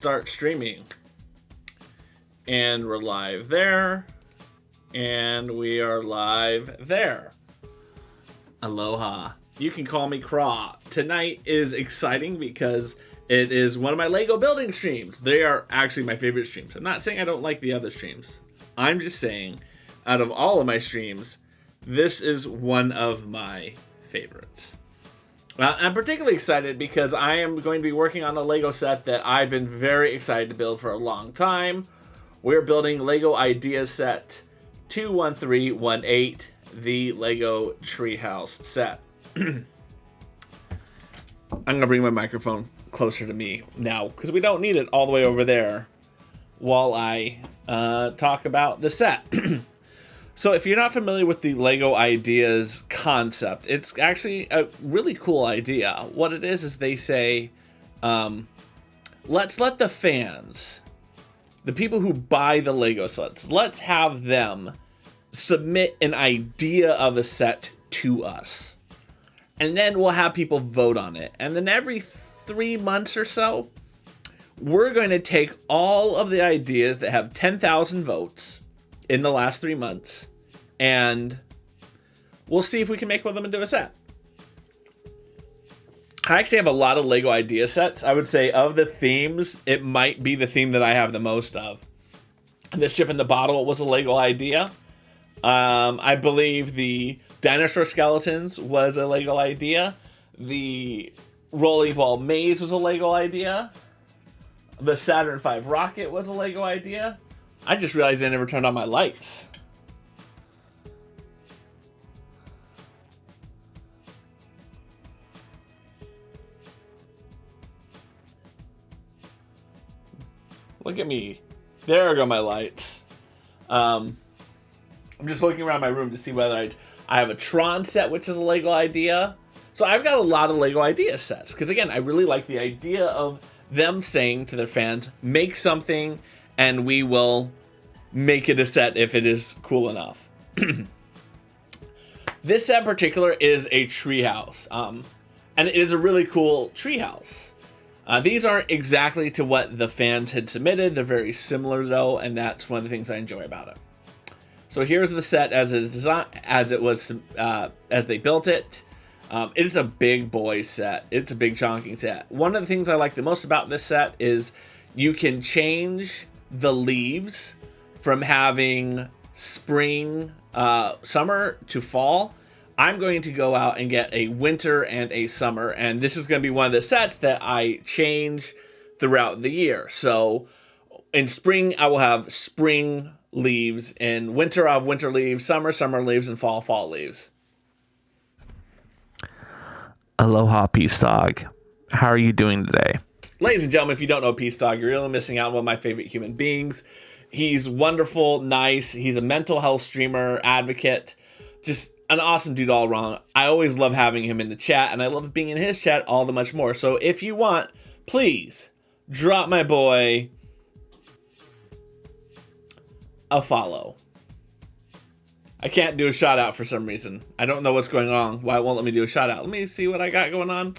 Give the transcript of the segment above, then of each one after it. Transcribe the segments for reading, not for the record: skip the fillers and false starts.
start streaming. And we're live there. And we are live there. Aloha. You can call me Craw. Tonight is exciting because it is one of my Lego building streams. They are actually my favorite streams. I'm not saying I don't like the other streams. I'm just saying, out of all of my streams, this is one of my favorites. I'm particularly excited because I am going to be working on a Lego set that I've been very excited to build for a long time. We're building Lego Idea Set 21318, the Lego Treehouse set. I'm going to bring my microphone closer to me now because we don't need it all the way over there while I talk about the set. So if you're not familiar with the Lego Ideas concept, it's actually a really cool idea. What it is they say, let's let the fans, the people who buy the Lego sets, let's have them submit an idea of a set to us. And then we'll have people vote on it. And then every 3 months or so, we're going to take all of the ideas that have 10,000 votes in the last 3 months, and we'll see if we can make one of them into a set. I actually have a lot of Lego idea sets. I would say of the themes, it might be the theme that I have the most of. The ship in the bottle was a Lego idea. I believe the dinosaur skeletons was a Lego idea. The rolling ball maze was a Lego idea. The Saturn V rocket was a Lego idea. I just realized I never turned on my lights. Look at me. There go my lights. I'm just looking around my room to see whether I have a Tron set, which is a Lego idea. So I've got a lot of Lego idea sets. Because again, I really like the idea of them saying to their fans, make something and we will make it a set if it is cool enough. This set in particular is a treehouse. And it is a really cool treehouse. These aren't exactly to what the fans had submitted. They're very similar though, and that's one of the things I enjoy about it. So here's the set as it is designed, as it was, as they built it. It is a big boy set. It's a big chonking set. One of the things I like the most about this set is you can change the leaves from having spring, summer to fall. I'm going to go out and get a winter and a summer, and this is going to be one of the sets that I change throughout the year. So in spring, I will have spring leaves. In winter, I'll have winter leaves, summer leaves, and fall leaves. Aloha, Peace Dog. How are you doing today? Ladies and gentlemen, if you don't know Peace Dog, you're really missing out on one of my favorite human beings. He's wonderful, nice. He's a mental health streamer, advocate, just an awesome dude all around. I always love having him in the chat, and I love being in his chat all the much more. So if you want, please drop my boy a follow. I can't do a shout out for some reason. I don't know what's going on. Why it won't let me do a shout out? Let me see what I got going on.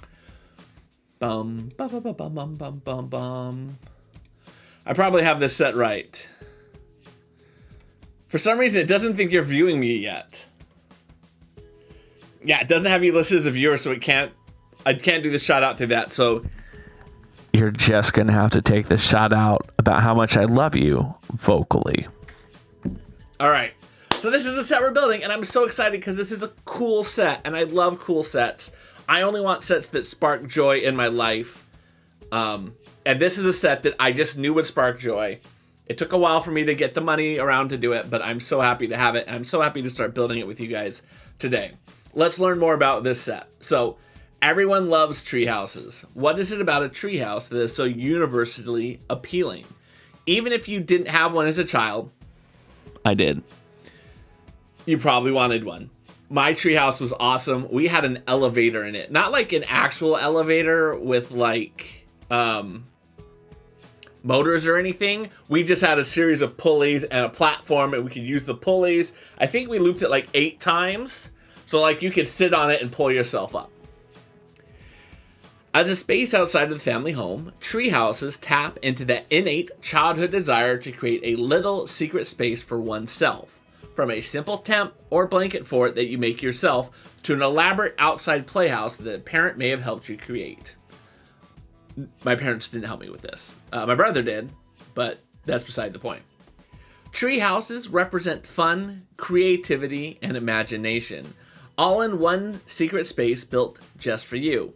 Bum, bum, bum, bum, bum, bum, bum, bum. I probably have this set right. For some reason, it doesn't think you're viewing me yet. Yeah, it doesn't have you listed as a viewer, so I can't do the shout out through that. So you're just gonna have to take the shout out about how much I love you vocally. All right. So this is the set we're building, and I'm so excited because this is a cool set, and I love cool sets. I only want sets that spark joy in my life. And this is a set that I just knew would spark joy. It took a while for me to get the money around to do it, but I'm so happy to have it, and I'm so happy to start building it with you guys today. Let's learn more about this set. So, everyone loves tree houses. What is it about a tree house that is so universally appealing? Even if you didn't have one as a child, I did. You probably wanted one. My treehouse was awesome. We had an elevator in it. Not like an actual elevator with like motors or anything. We just had a series of pulleys and a platform, and we could use the pulleys. I think we looped it like 8 times. So like you could sit on it and pull yourself up. As a space outside of the family home, tree houses tap into that innate childhood desire to create a little secret space for oneself. From a simple tent or blanket fort that you make yourself to an elaborate outside playhouse that a parent may have helped you create. My parents didn't help me with this. My brother did, but that's beside the point. Tree houses represent fun, creativity, and imagination, all in one secret space built just for you,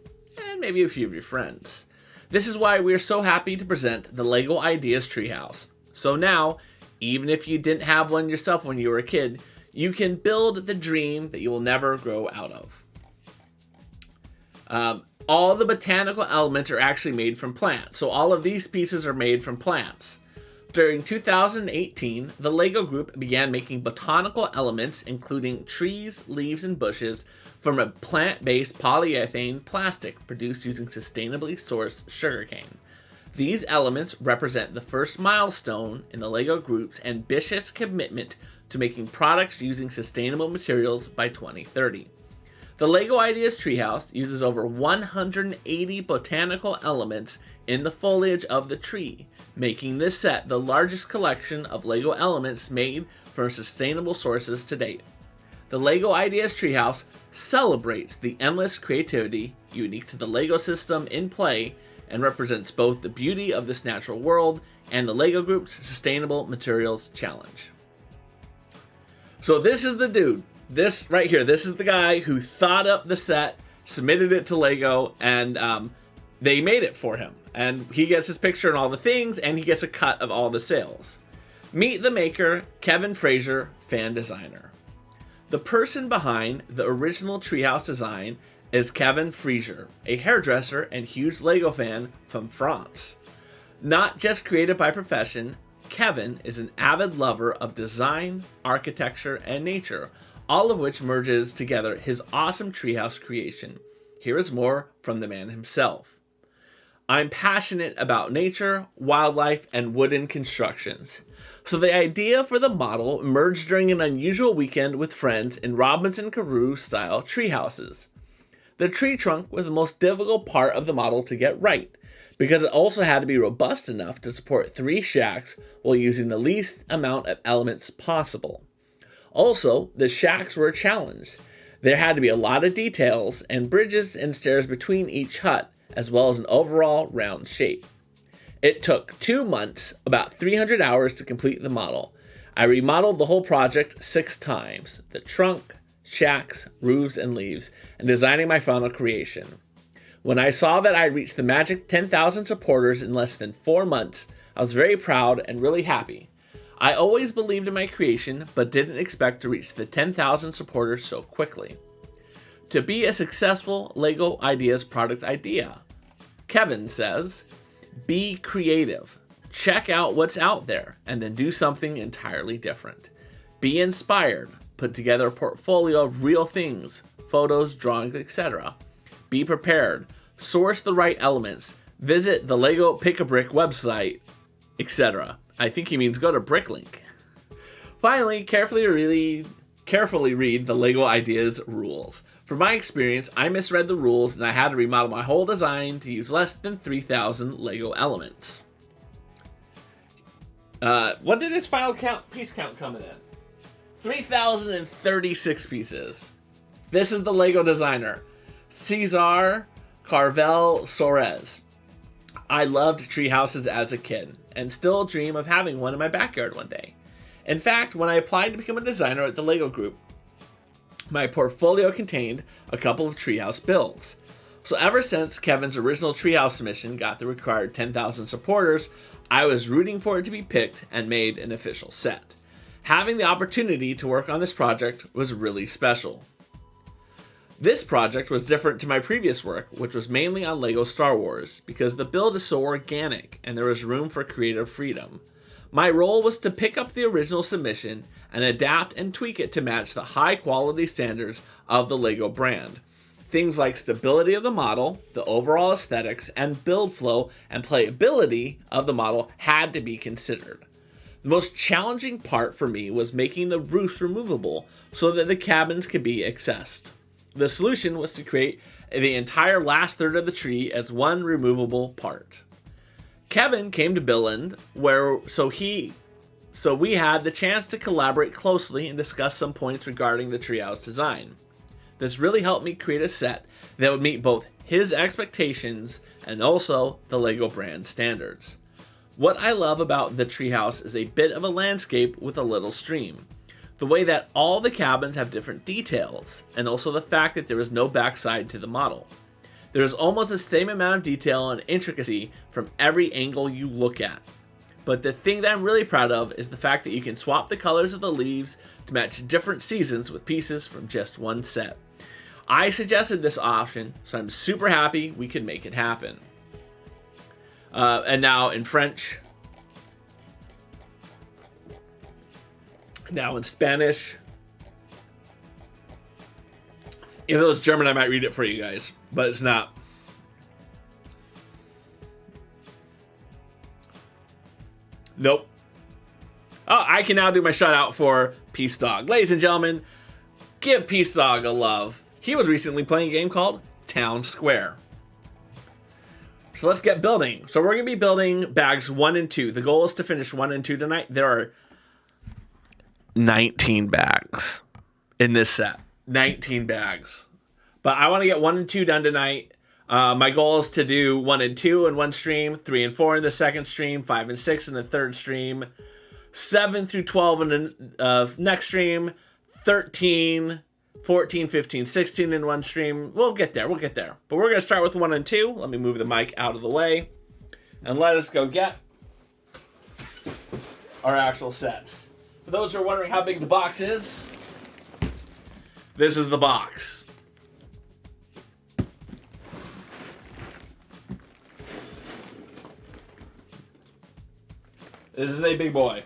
and maybe a few of your friends. This is why we're so happy to present the LEGO Ideas Treehouse. So now, even if you didn't have one yourself when you were a kid, you can build the dream that you will never grow out of. All the botanical elements are actually made from plants, so all of these pieces are made from plants. During 2018, the LEGO Group began making botanical elements, including trees, leaves, and bushes, from a plant-based polyethylene plastic produced using sustainably sourced sugarcane. These elements represent the first milestone in the LEGO Group's ambitious commitment to making products using sustainable materials by 2030. The LEGO Ideas Treehouse uses over 180 botanical elements in the foliage of the tree, making this set the largest collection of LEGO elements made from sustainable sources to date. The LEGO Ideas Treehouse celebrates the endless creativity unique to the LEGO system in play and represents both the beauty of this natural world and the LEGO Group's Sustainable Materials Challenge. So this is the dude. This right here, this is the guy who thought up the set, submitted it to LEGO, and they made it for him. And he gets his picture and all the things, and he gets a cut of all the sales. Meet the maker, Kevin Fraser, fan designer. The person behind the original treehouse design is Kevin Fraser, a hairdresser and huge LEGO fan from France. Not just creative by profession, Kevin is an avid lover of design, architecture, and nature, all of which merges together his awesome treehouse creation. Here is more from the man himself. I'm passionate about nature, wildlife, and wooden constructions. So the idea for the model emerged during an unusual weekend with friends in Robinson Crusoe style treehouses. The tree trunk was the most difficult part of the model to get right, because it also had to be robust enough to support 3 shacks while using the least amount of elements possible. Also, the shacks were a challenge. There had to be a lot of details and bridges and stairs between each hut, as well as an overall round shape. It took 2 months, about 300 hours to complete the model. I remodeled the whole project 6 times, the trunk, shacks, roofs, and leaves, and designing my final creation. When I saw that I reached the magic 10,000 supporters in less than 4 months, I was very proud and really happy. I always believed in my creation, but didn't expect to reach the 10,000 supporters so quickly. To be a successful LEGO Ideas product idea, Kevin says, be creative. Check out what's out there, and then do something entirely different. Be inspired. Put together a portfolio of real things, photos, drawings, etc. Be prepared. Source the right elements. Visit the LEGO Pick-a-Brick website, etc. I think he means go to Bricklink. Finally, carefully read the LEGO Ideas rules. From my experience, I misread the rules and I had to remodel my whole design to use less than 3,000 LEGO elements. What did his final piece count coming in? 3,036 pieces. This is the LEGO designer, Cesar Carvel Soares. I loved tree houses as a kid, and still dream of having one in my backyard one day. In fact, when I applied to become a designer at the LEGO Group, my portfolio contained a couple of treehouse builds. So ever since Kevin's original treehouse submission got the required 10,000 supporters, I was rooting for it to be picked and made an official set. Having the opportunity to work on this project was really special. This project was different to my previous work, which was mainly on LEGO Star Wars, because the build is so organic and there was room for creative freedom. My role was to pick up the original submission and adapt and tweak it to match the high quality standards of the LEGO brand. Things like stability of the model, the overall aesthetics, and build flow and playability of the model had to be considered. The most challenging part for me was making the roofs removable so that the cabins could be accessed. The solution was to create the entire last third of the tree as one removable part. Kevin came to Billund, so we had the chance to collaborate closely and discuss some points regarding the treehouse design. This really helped me create a set that would meet both his expectations and also the LEGO brand standards. What I love about the treehouse is a bit of a landscape with a little stream. The way that all the cabins have different details, and also the fact that there is no backside to the model. There is almost the same amount of detail and intricacy from every angle you look at. But the thing that I'm really proud of is the fact that you can swap the colors of the leaves to match different seasons with pieces from just one set. I suggested this option, so I'm super happy we could make it happen. And now in French. Now in Spanish. If it was German, I might read it for you guys, but it's not. Nope. Oh, I can now do my shout out for Peace Dog. Ladies and gentlemen, give Peace Dog a love. He was recently playing a game called Town Square. So let's get building. So we're going to be building bags 1 and 2. The goal is to finish 1 and 2 tonight. There are 19 bags in this set. 19 bags. But I want to get 1 and 2 done tonight. My goal is to do 1 and 2 in one stream, 3 and 4 in the second stream, 5 and 6 in the third stream, 7 through 12 in the next stream, 13, 14, 15, 16 in one stream. We'll get there. But we're going to start with 1 and 2. Let me move the mic out of the way. And let us go get our actual sets. For those who are wondering how big the box is, this is the box. This is a big boy.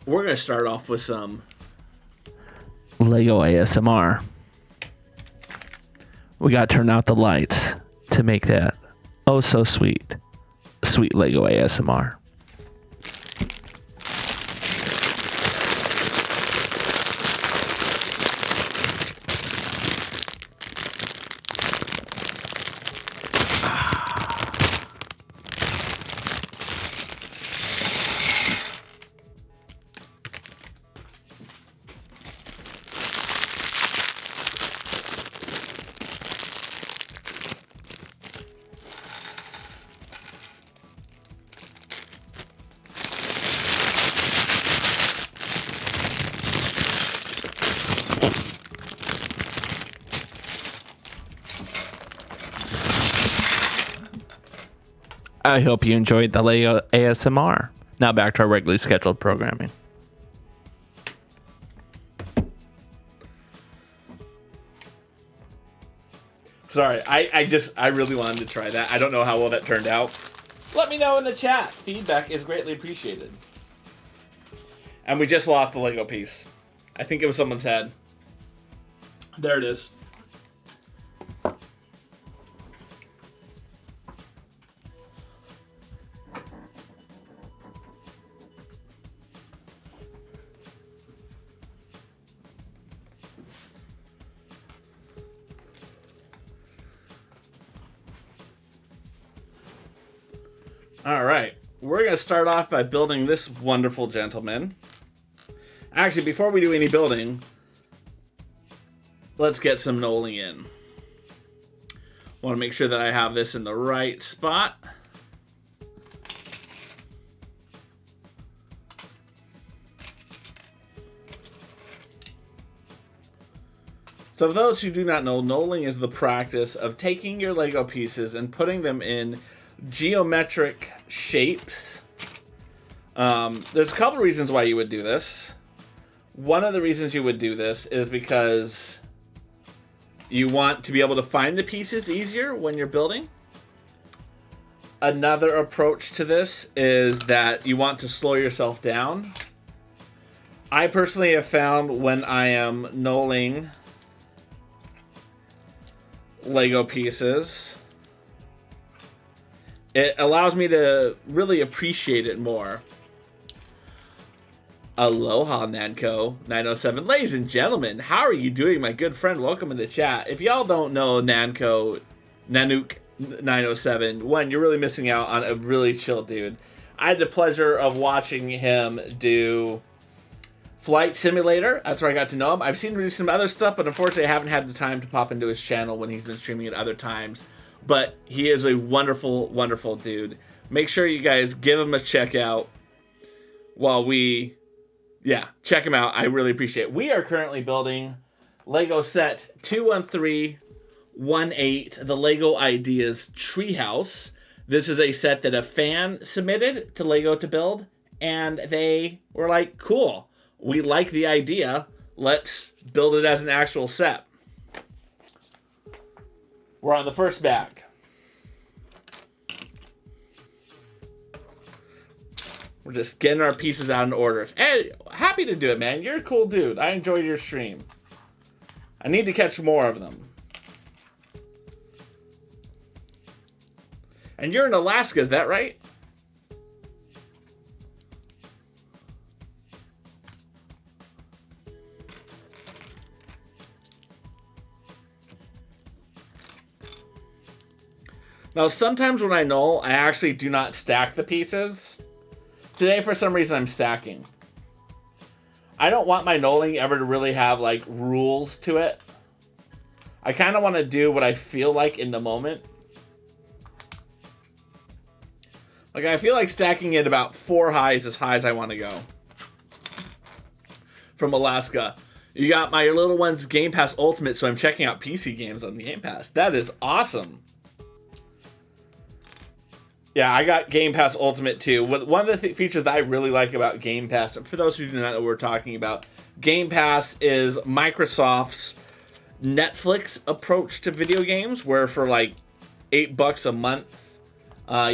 We're going to start off with some LEGO ASMR. We got to turn out the lights to make that oh so sweet LEGO ASMR. I hope you enjoyed the LEGO ASMR. Now back to our regularly scheduled programming. Sorry, I really wanted to try that. I don't know how well that turned out. Let me know in the chat. Feedback is greatly appreciated. And we just lost a Lego piece. I think it was someone's head. There it is. All right, we're going to start off by building this wonderful gentleman. Actually, before we do any building, let's get some knolling in. Want to make sure that I have this in the right spot. So for those who do not know, knolling is the practice of taking your Lego pieces and putting them in geometric shapes. There's a couple reasons why you would do this. One of the reasons you would do this is because you want to be able to find the pieces easier when you're building. Another approach to this is that you want to slow yourself down. I personally have found when I am knolling Lego pieces, it allows me to really appreciate it more. Aloha, Nanko 907. Ladies and gentlemen, how are you doing, my good friend? Welcome in the chat. If y'all don't know Nanook 907, one, you're really missing out on a really chill dude. I had the pleasure of watching him do Flight Simulator. That's where I got to know him. I've seen him do some other stuff, but unfortunately I haven't had the time to pop into his channel when he's been streaming at other times. But he is a wonderful, wonderful dude. Make sure you guys give him a check out while we... Yeah, check him out. I really appreciate it. We are currently building Lego set 21318, the Lego Ideas Treehouse. This is a set that a fan submitted to Lego to build, and they were like, cool, we like the idea. Let's build it as an actual set. We're on the first bag. We're just getting our pieces out in order. Hey, happy to do it, man. You're a cool dude. I enjoyed your stream. I need to catch more of them. And you're in Alaska, is that right? Now, sometimes when I null, I actually do not stack the pieces. Today, for some reason, I'm stacking. I don't want my nulling ever to really have, like, rules to it. I kind of want to do what I feel like in the moment. Like, I feel like stacking it about 4 highs as high as I want to go. From Alaska. You got my little one's Game Pass Ultimate, so I'm checking out PC games on the Game Pass. That is awesome. Yeah, I got Game Pass Ultimate too. One of the features that I really like about Game Pass, for those who do not know what we're talking about, Game Pass is Microsoft's Netflix approach to video games, where for like $8 a month,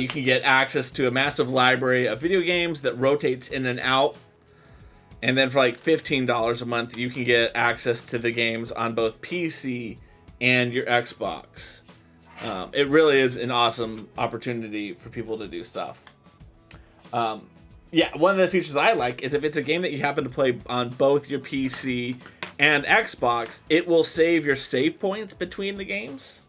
you can get access to a massive library of video games that rotates in and out. And then for like $15 a month, you can get access to the games on both PC and your Xbox. It really is an awesome opportunity for people to do stuff. Yeah, one of the features I like is if it's a game that you happen to play on both your PC and Xbox, it will save your save points between the games.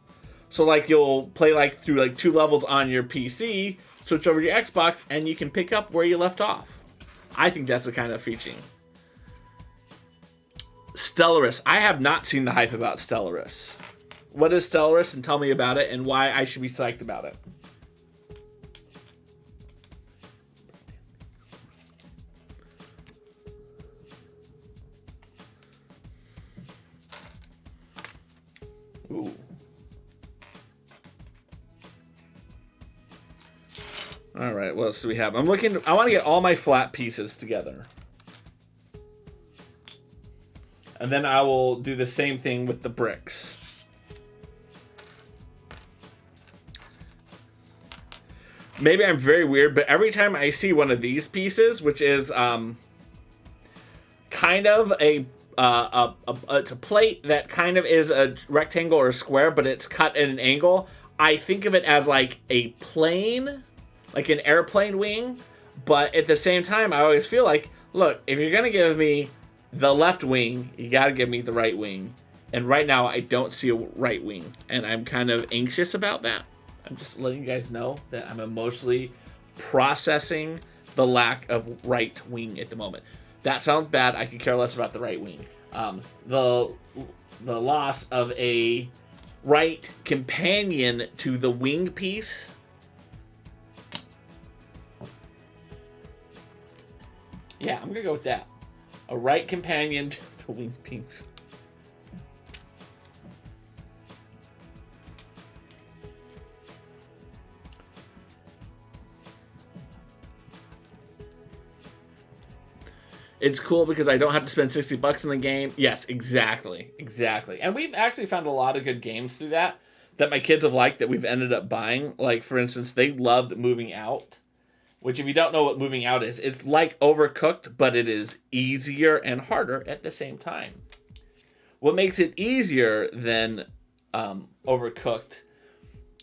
So like you'll play like through like 2 levels on your PC, switch over to your Xbox, and you can pick up where you left off. I think that's the kind of feature. Stellaris. I have not seen the hype about Stellaris. What is Stellaris, and tell me about it and why I should be psyched about it. Ooh. All right, what else do we have? I want to get all my flat pieces together. And then I will do the same thing with the bricks. Maybe I'm very weird, but every time I see one of these pieces, which is kind of it's a plate that kind of is a rectangle or a square, but it's cut at an angle, I think of it as like a plane, like an airplane wing. But at the same time, I always feel like, look, if you're going to give me the left wing, you got to give me the right wing. And right now, I don't see a right wing, and I'm kind of anxious about that. I'm just letting you guys know that I'm emotionally processing the lack of right wing at the moment. That sounds bad. I could care less about the right wing. The loss of a right companion to the wing piece. Yeah, I'm going to go with that. A right companion to the wing piece. It's cool because I don't have to spend $60 in the game. Yes, exactly. And we've actually found a lot of good games through that my kids have liked that we've ended up buying. Like, for instance, they loved Moving Out, which if you don't know what Moving Out is, it's like Overcooked, but it is easier and harder at the same time. What makes it easier than Overcooked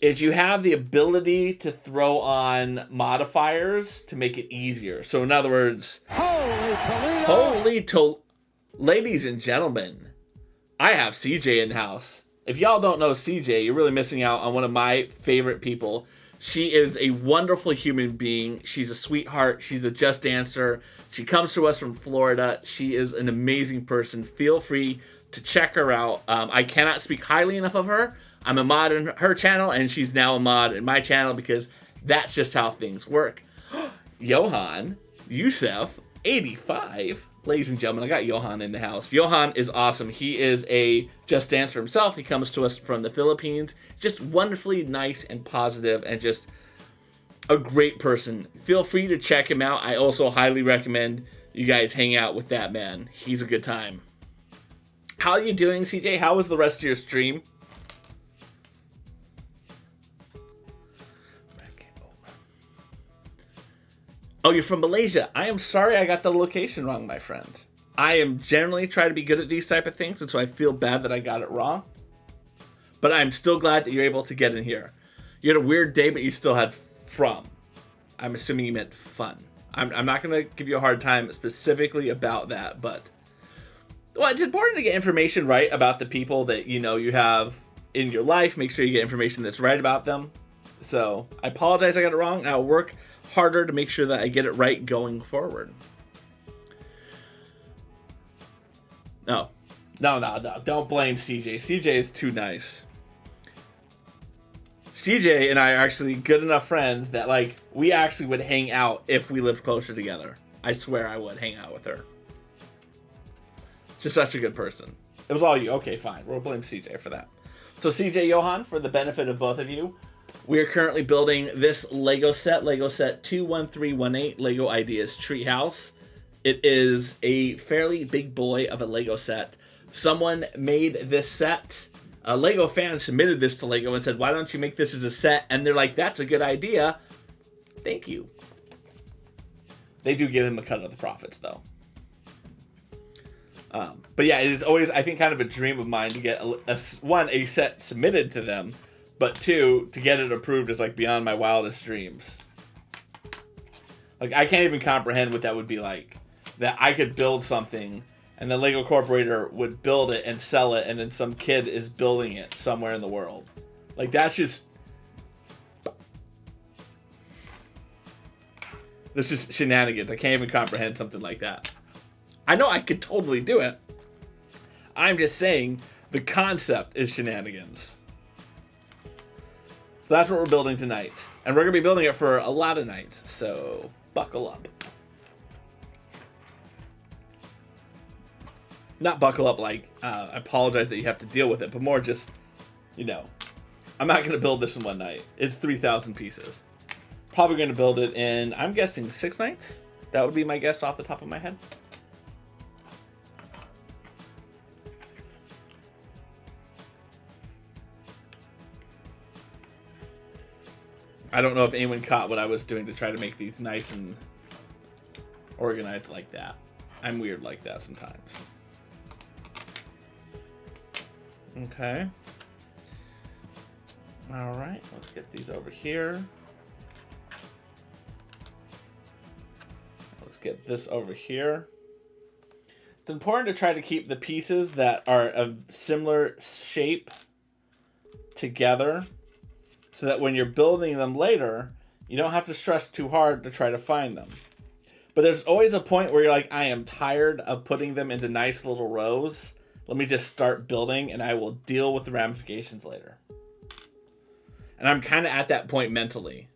is you have the ability to throw on modifiers to make it easier. So in other words, ladies and gentlemen, I have CJ in the house. If y'all don't know CJ, you're really missing out on one of my favorite people. She is a wonderful human being. She's a sweetheart. She's a Just Dancer. She comes to us from Florida. She is an amazing person. Feel free to check her out. I cannot speak highly enough of her. I'm a mod in her channel, and she's now a mod in my channel because that's just how things work. Johan Youssef, 85. Ladies and gentlemen, I got Johan in the house. Johan is awesome. He is a Just Dancer himself. He comes to us from the Philippines. Just wonderfully nice and positive and just a great person. Feel free to check him out. I also highly recommend you guys hang out with that man. He's a good time. How are you doing, CJ? How was the rest of your stream? Oh, you're from Malaysia. I am sorry I got the location wrong, my friend. I am generally trying to be good at these type of things, and so I feel bad that I got it wrong. But I'm still glad that you're able to get in here. You had a weird day, but you still had from. I'm assuming you meant fun. I'm not going to give you a hard time specifically about that, but... Well, it's important to get information right about the people that you have in your life. Make sure you get information that's right about them. So, I apologize I got it wrong. I'll work harder to make sure that I get it right going forward. No. Don't blame CJ. CJ is too nice. CJ and I are actually good enough friends that, we actually would hang out if we lived closer together. I swear I would hang out with her. She's such a good person. It was all you. Okay, fine. We'll blame CJ for that. So CJ, Johan, for the benefit of both of you, we are currently building this Lego set 21318, Lego Ideas Treehouse. It is a fairly big boy of a Lego set. Someone made this set. A Lego fan submitted this to Lego and said, why don't you make this as a set? And they're like, that's a good idea. Thank you. They do give him a cut of the profits, though. But yeah, it is always, I think, kind of a dream of mine to get a set submitted to them, but two, to get it approved is beyond my wildest dreams. I can't even comprehend what that would be like. That I could build something, and the Lego Corporator would build it and sell it, and then some kid is building it somewhere in the world. That's just shenanigans. I can't even comprehend something like that. I know I could totally do it. I'm just saying the concept is shenanigans. So that's what we're building tonight. And we're going to be building it for a lot of nights. So buckle up. Not buckle up I apologize that you have to deal with it, but more just, I'm not going to build this in one night. It's 3,000 pieces. Probably going to build it in, I'm guessing, 6 nights? That would be my guess off the top of my head. I don't know if anyone caught what I was doing to try to make these nice and organized like that. I'm weird like that sometimes. Okay. All right, let's get these over here. Let's get this over here. It's important to try to keep the pieces that are of similar shape together, so that when you're building them later, you don't have to stress too hard to try to find them. But there's always a point where you're like, I am tired of putting them into nice little rows. Let me just start building, and I will deal with the ramifications later. And I'm kind of at that point mentally.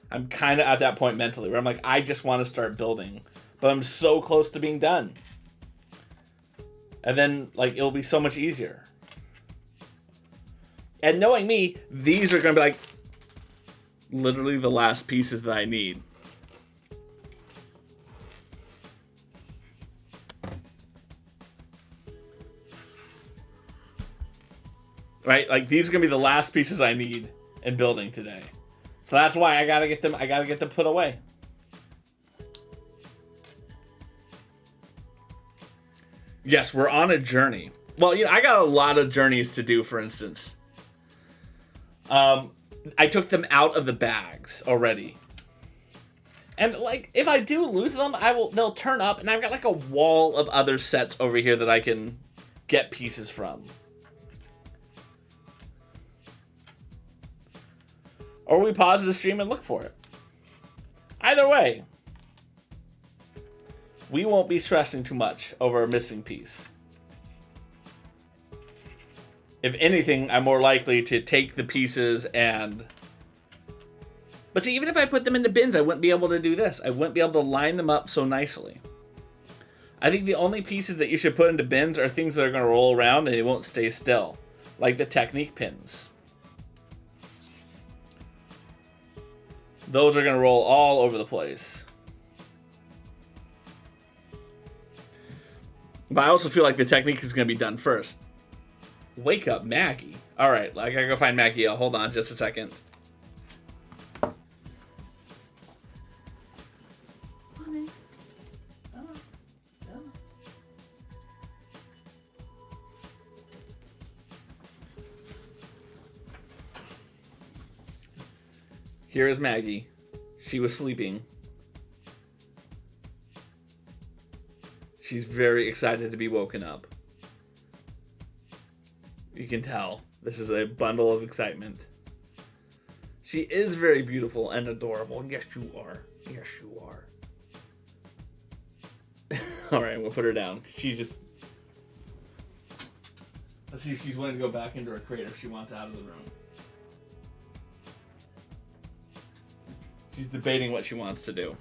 Where I'm like, I just want to start building, but I'm so close to being done. And then, it'll be so much easier. And knowing me, these are going to be literally the last pieces that I need. Right? These are going to be the last pieces I need in building today. So that's why I got to get them put away. Yes, we're on a journey. Well, I got a lot of journeys to do, for instance. I took them out of the bags already. And like, if I do lose them, they'll turn up, and I've got like a wall of other sets over here that I can get pieces from. Or we pause the stream and look for it. Either way, we won't be stressing too much over a missing piece. If anything, I'm more likely to take the pieces and... But see, even if I put them into bins, I wouldn't be able to do this. I wouldn't be able to line them up so nicely. I think the only pieces that you should put into bins are things that are going to roll around and they won't stay still. Like the Technique pins. Those are going to roll all over the place. But I also feel like the Technique is going to be done first. Wake up, Maggie. Alright, I gotta go find Maggie. Hold on just a second. Here is Maggie. She was sleeping. She's very excited to be woken up. You can tell. This is a bundle of excitement. She is very beautiful and adorable. Yes, you are. Yes, you are. Alright, we'll put her down. She just... Let's see if she's willing to go back into her crate or if she wants out of the room. She's debating what she wants to do.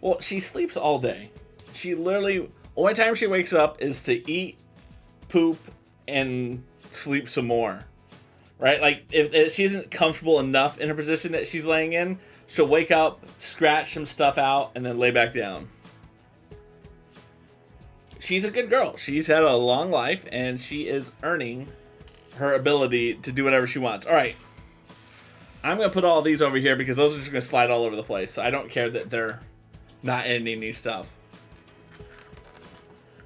Well, she sleeps all day. She literally... Only time she wakes up is to eat, poop, and sleep some more. Right? Like, if she isn't comfortable enough in her position that she's laying in, she'll wake up, scratch some stuff out, and then lay back down. She's a good girl. She's had a long life, and she is earning her ability to do whatever she wants. Alright. I'm going to put all these over here because those are just going to slide all over the place. So I don't care that they're not in any stuff.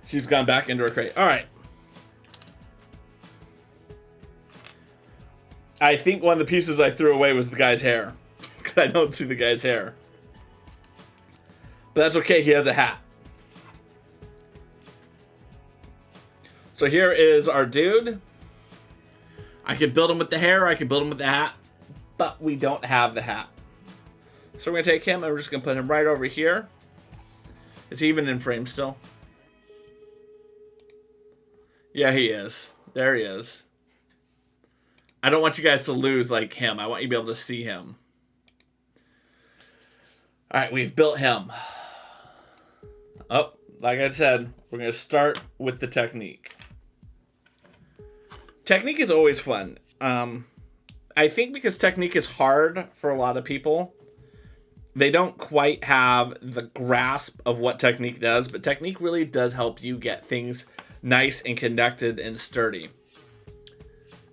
She's gone back into her crate. Alright. I think one of the pieces I threw away was the guy's hair. Because I don't see the guy's hair. But that's okay, he has a hat. So here is our dude. I can build him with the hair, I can build him with the hat. But we don't have the hat. So we're going to take him and we're just going to put him right over here. Is he even in frame still? Yeah, he is. There he is. I don't want you guys to lose like him. I want you to be able to see him. Alright, we've built him. Oh, like I said, we're going to start with the Technique. Technique is always fun. I think because Technique is hard for a lot of people, they don't quite have the grasp of what Technique does, but Technique really does help you get things nice and connected and sturdy.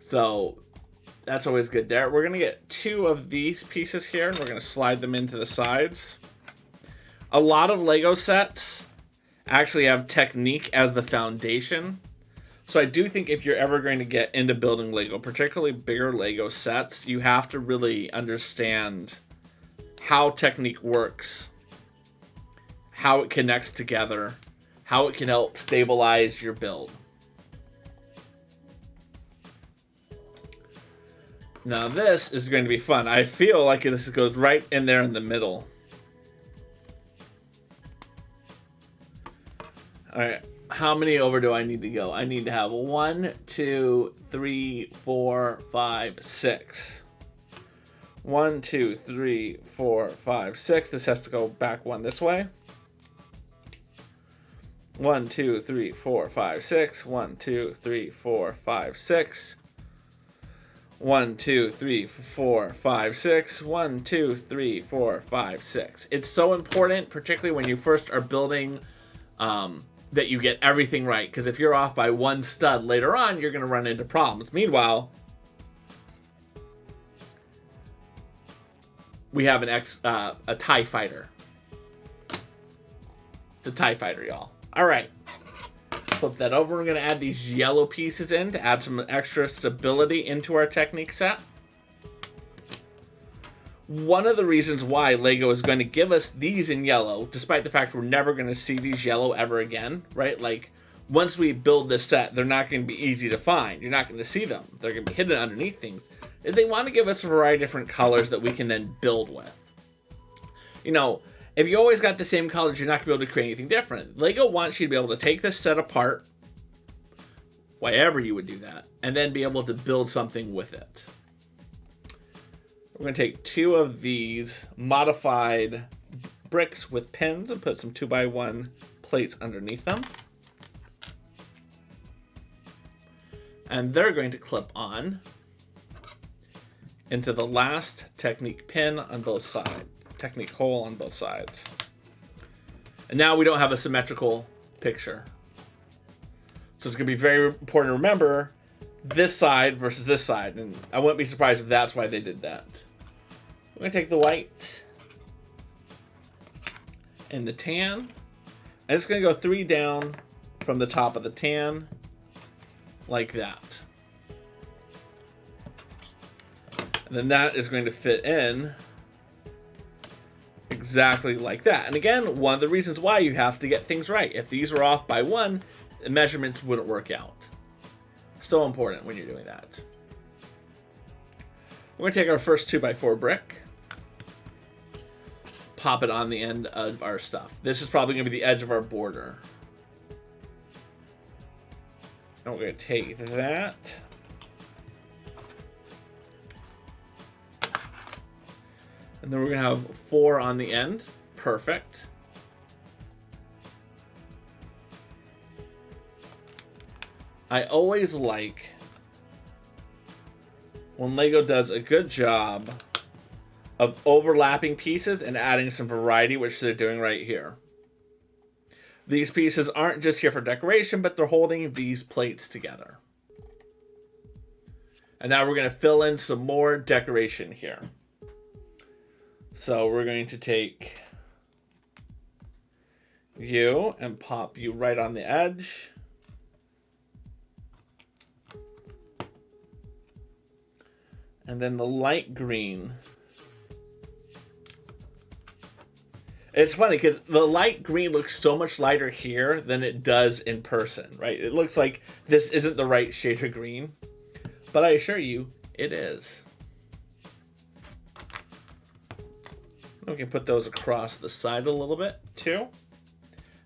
So that's always good there. We're going to get 2 of these pieces here, and we're going to slide them into the sides. A lot of Lego sets actually have Technique as the foundation. So I do think if you're ever going to get into building Lego, particularly bigger Lego sets, you have to really understand how Technique works, how it connects together, how it can help stabilize your build. Now this is going to be fun. I feel like this goes right in there in the middle. Alright, how many over do I need to go? I need to have 1, 2, 3, 4, 5, 6. 1, 2, 3, 4, 5, 6. This has to go back 1 this way. 1, 2, 3, 4, 5, 6. 1, 2, 3, 4, 5, 6. 1, 2, 3, 4, 5, 6. 1, 2, 3, 4, 5, 6. It's so important, particularly when you first are building, that you get everything right. Because if you're off by 1 stud later on, you're going to run into problems. Meanwhile, we have a TIE fighter. It's a TIE fighter, y'all. All right. flip that over. We're going to add these yellow pieces in to add some extra stability into our Technique set. One of the reasons why LEGO is going to give us these in yellow, despite the fact we're never going to see these yellow ever again, right? Like, once we build this set, they're not going to be easy to find. You're not going to see them. They're going to be hidden underneath things. Is they want to give us a variety of different colors that we can then build with. You know, if you always got the same colors, you're not going to be able to create anything different. LEGO wants you to be able to take this set apart, wherever you would do that, and then be able to build something with it. We're going to take 2 of these modified bricks with pins and put some 2x1 plates underneath them. And they're going to clip on into the last Technique pin on both sides. Technique hole on both sides. And now we don't have a symmetrical picture. So it's going to be very important to remember this side versus this side. And I wouldn't be surprised if that's why they did that. We're going to take the white and the tan. And it's going to go 3 down from the top of the tan. Like that. And then that is going to fit in exactly like that. And again, one of the reasons why you have to get things right. If these were off by 1, the measurements wouldn't work out. So important when you're doing that. We're going to take our first 2x4 brick, pop it on the end of our stuff. This is probably going to be the edge of our border. And we're going to take that. And then we're going to have 4 on the end. Perfect. I always like when LEGO does a good job of overlapping pieces and adding some variety, which they're doing right here. These pieces aren't just here for decoration, but they're holding these plates together. And now we're going to fill in some more decoration here. So we're going to take you and pop you right on the edge. And then the light green. It's funny because the light green looks so much lighter here than it does in person, right? It looks like this isn't the right shade of green, but I assure you, it is. We can put those across the side a little bit too.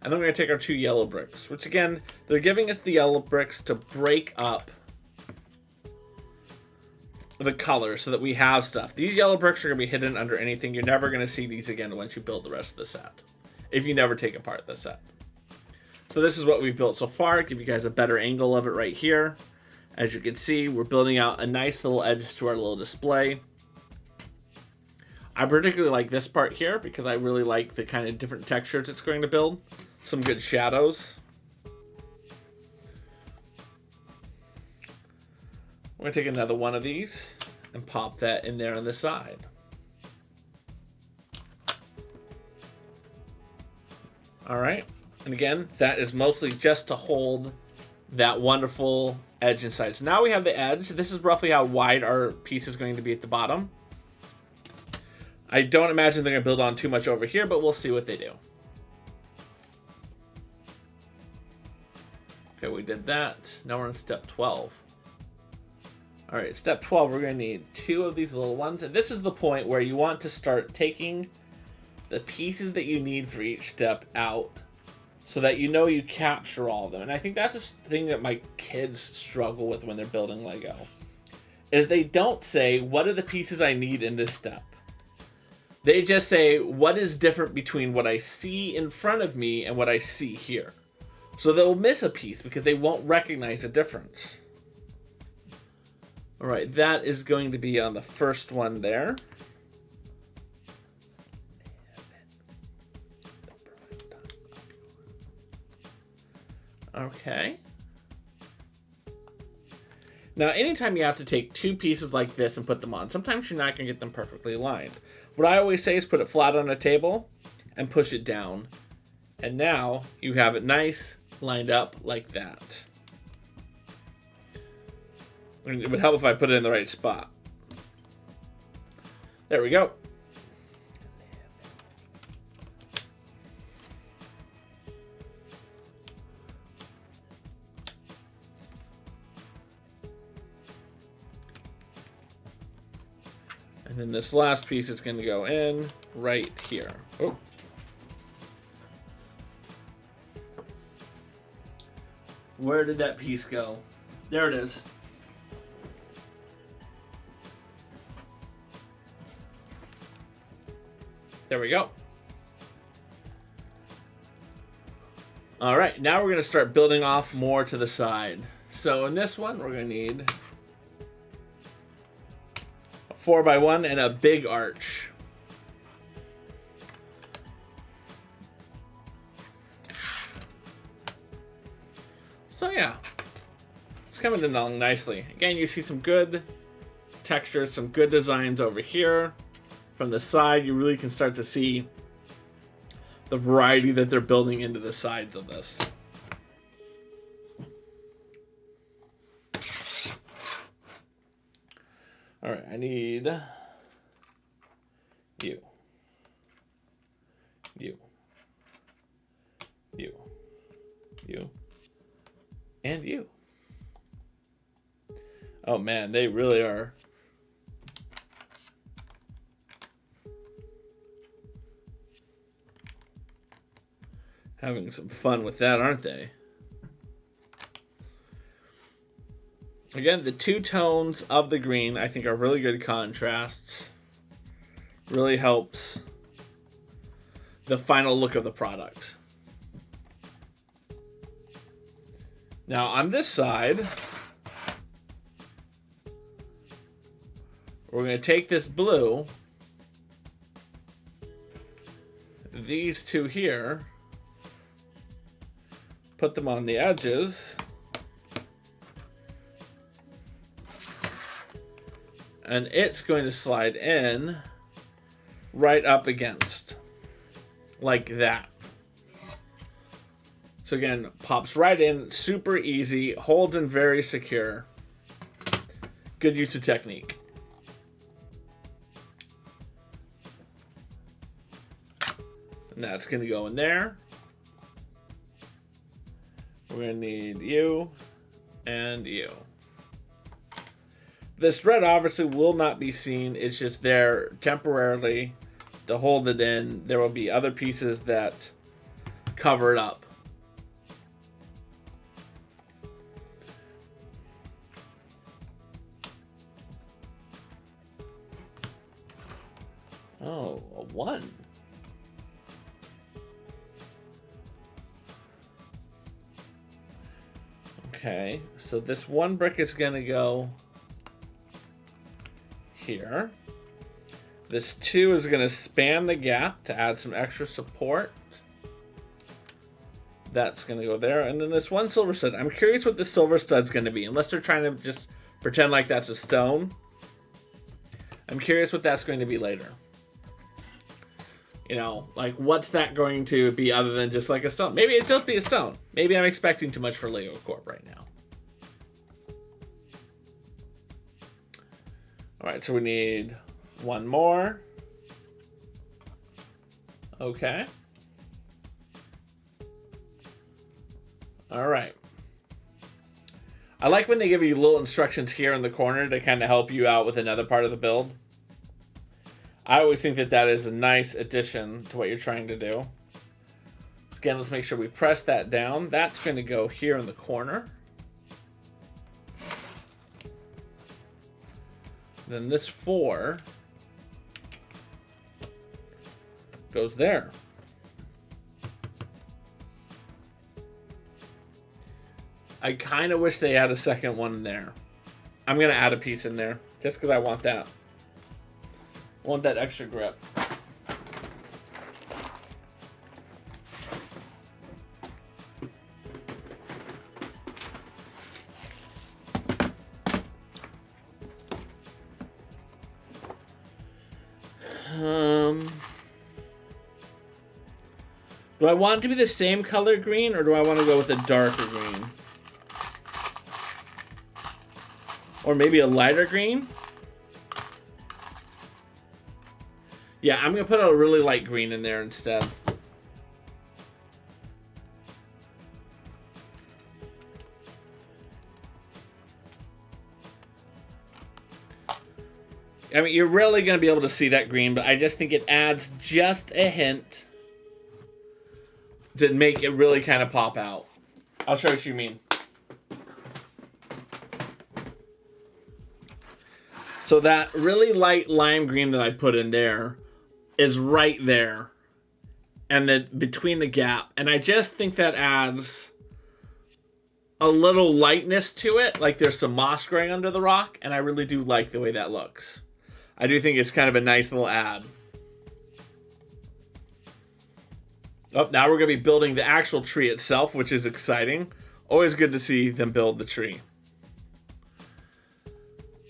And then we're going to take our 2 yellow bricks, which again, they're giving us the yellow bricks to break up the color so that we have stuff. These yellow bricks are going to be hidden under anything. You're never going to see these again once you build the rest of the set, if you never take apart the set. So this is what we've built so far. Give you guys a better angle of it right here. As you can see, we're building out a nice little edge to our little display. I particularly like this part here because I really like the kind of different textures it's going to build. Some good shadows. We're going to take another one of these and pop that in there on the side. All right. And again, that is mostly just to hold that wonderful edge inside. So now we have the edge. This is roughly how wide our piece is going to be at the bottom. I don't imagine they're going to build on too much over here, but we'll see what they do. Okay, we did that. Now we're on step 12. All right, step 12, we're going to need 2 of these little ones. And this is the point where you want to start taking the pieces that you need for each step out so that you know you capture all of them. And I think that's a thing that my kids struggle with when they're building Lego, is they don't say, what are the pieces I need in this step? They just say, what is different between what I see in front of me and what I see here? So they'll miss a piece because they won't recognize a difference. All right, that is going to be on the first one there. Okay. Now, anytime you have to take 2 pieces like this and put them on, sometimes you're not going to get them perfectly aligned. What I always say is put it flat on a table and push it down. And now you have it nice lined up like that. It would help if I put it in the right spot. There we go. And then this last piece is going to go in right here. Oh. Where did that piece go? There it is. There we go. All right, now we're going to start building off more to the side. So in this one, we're going to need a 4x1 and a big arch. So yeah, it's coming along nicely. Again, you see some good textures, some good designs over here. From the side, you really can start to see the variety that they're building into the sides of this. All right, I need you, and you. Oh man, they really are. Having some fun with that, aren't they? Again, the two tones of the green I think are really good contrasts. Really helps the final look of the product. Now on this side, we're going to take this blue, these two here, put them on the edges, and it's going to slide in right up against, like that. So again, pops right in, super easy, holds in very secure. Good use of technique. And that's going to go in there. We're going to need you and you. This thread obviously will not be seen. It's just there temporarily to hold it in. There will be other pieces that cover it up. Oh, a 1. Okay, so this 1 brick is going to go here. This 2 is going to span the gap to add some extra support. That's going to go there. And then this 1 silver stud. I'm curious what the silver stud's going to be, unless they're trying to just pretend like that's a stone. I'm curious what that's going to be later. You know, like what's that going to be other than just like a stone? Maybe it just be a stone. Maybe I'm expecting too much for Lego Corp right now. All right, so we need 1 more. Okay. All right. I like when they give you little instructions here in the corner to kind of help you out with another part of the build. I always think that that is a nice addition to what you're trying to do. Again, let's make sure we press that down. That's going to go here in the corner. Then this 4 goes there. I kind of wish they had a second one in there. I'm going to add a piece in there just because I want that. I want that extra grip. Do I want it to be the same color green, or do I want to go with a darker green? Or maybe a lighter green? Yeah, I'm going to put a really light green in there instead. I mean, you're really going to be able to see that green, but I just think it adds just a hint to make it really kind of pop out. I'll show you what you mean. So that really light lime green that I put in there is right there. And then between the gap. And I just think that adds a little lightness to it. Like there's some moss growing under the rock. And I really do like the way that looks. I do think it's kind of a nice little add. Oh, now we're going to be building the actual tree itself, which is exciting. Always good to see them build the tree.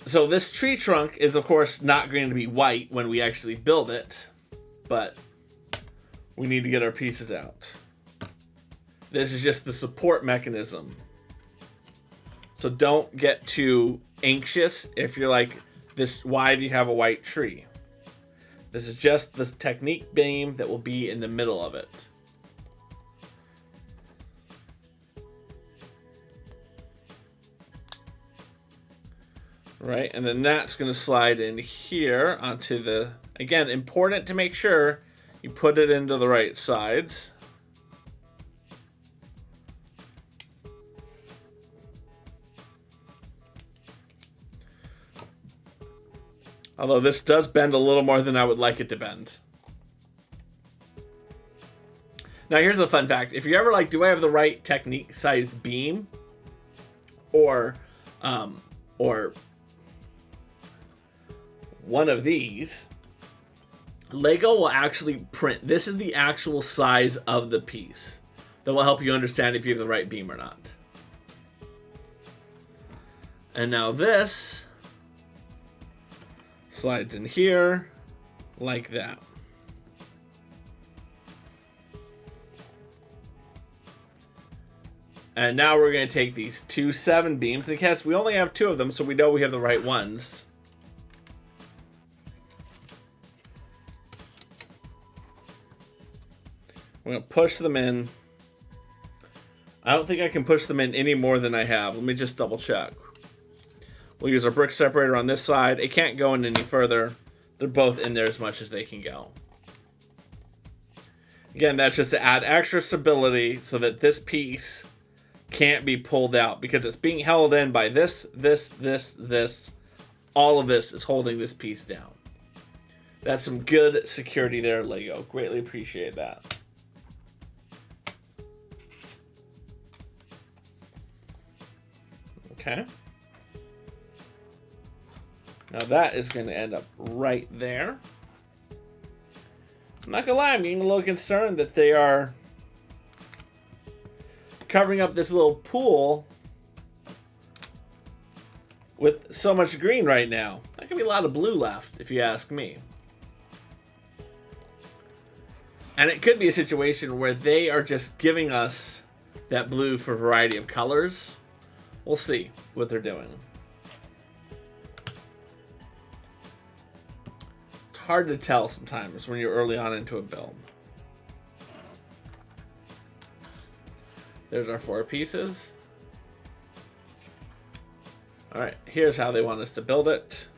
So this tree trunk is, of course, not going to be white when we actually build it. But we need to get our pieces out. This is just the support mechanism. So don't get too anxious if you're like, this, why do you have a white tree? This is just the technique beam that will be in the middle of it. Right, and then that's going to slide in here onto the, again, important to make sure you put it into the right sides. Although this does bend a little more than I would like it to bend. Now here's a fun fact. If you're ever like, do I have the right technique size beam? Or one of these, Lego will actually print. This is the actual size of the piece that will help you understand if you have the right beam or not. And now this slides in here like that. And now we're going to take these two 7 beams. And yes, we only have 2 of them, so we know we have the right ones. We're going to push them in. I don't think I can push them in any more than I have. Let me just double check. We'll use our brick separator on this side. It can't go in any further. They're both in there as much as they can go. Again, that's just to add extra stability so that this piece can't be pulled out because it's being held in by this. All of this is holding this piece down. That's some good security there, Lego. Greatly appreciate that. Okay. Now that is going to end up right there. I'm not going to lie, I'm getting a little concerned that they are covering up this little pool with so much green right now. There could be a lot of blue left, if you ask me. And it could be a situation where they are just giving us that blue for a variety of colors. We'll see what they're doing. It's hard to tell sometimes when you're early on into a build. There's our 4 pieces. Alright, here's how they want us to build it.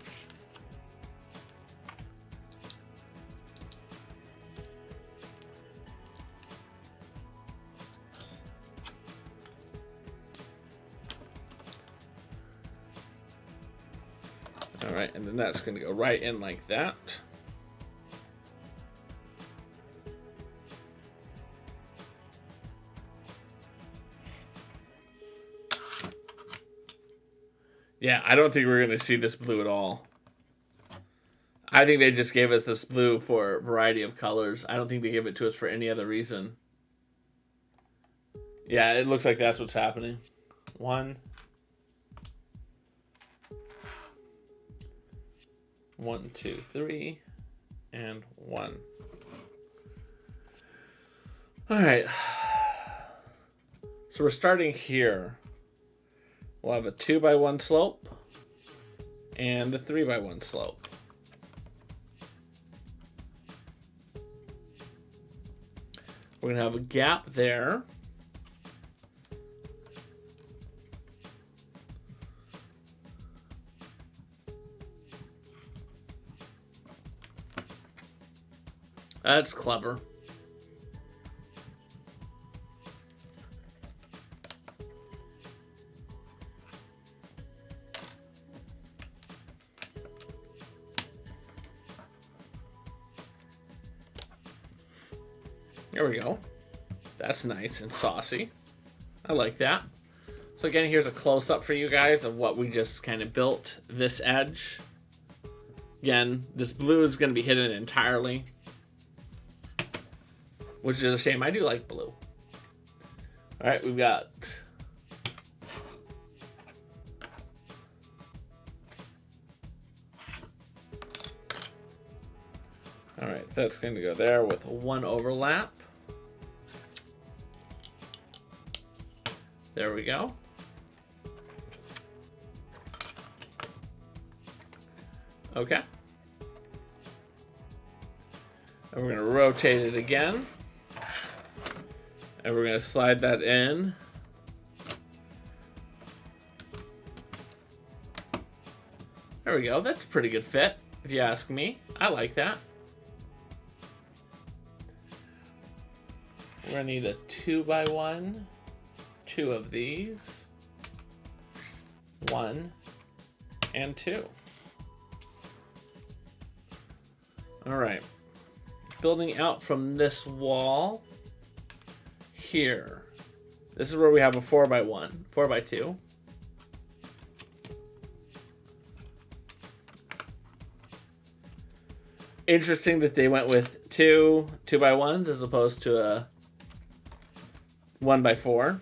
Alright, and then that's going to go right in like that. Yeah, I don't think we're going to see this blue at all. I think they just gave us this blue for a variety of colors. I don't think they gave it to us for any other reason. Yeah, it looks like that's what's happening. 1, 1, 2, 3, and 1. All right. So we're starting here. We'll have a 2x1 slope and a 3x1 slope. We're going to have a gap there. That's clever. There we go. That's nice and saucy. I like that. So again, here's a close-up for you guys of what we just kind of built this edge. Again, this blue is going to be hidden entirely, which is a shame. I do like blue. All right, we've got all right, that's going to go there with one overlap. There we go. Okay. And we're going to rotate it again. And we're going to slide that in. There we go. That's a pretty good fit, if you ask me. I like that. We're going to need a 2x1. 2 of these. 1 and 2. All right. Building out from this wall here. This is where we have a 4x1, 4x2. Interesting that they went with 2x1s as opposed to a 1x4.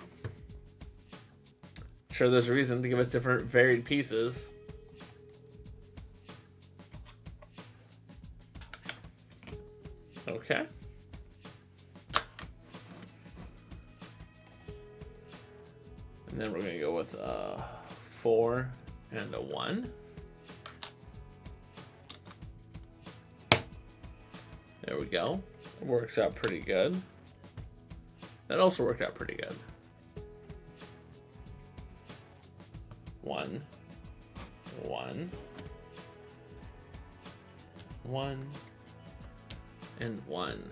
Sure, there's a reason to give us different varied pieces. Okay. And then we're going to go with a 4 and a 1. There we go. It works out pretty good. That also worked out pretty good. 1, 1, 1, and 1.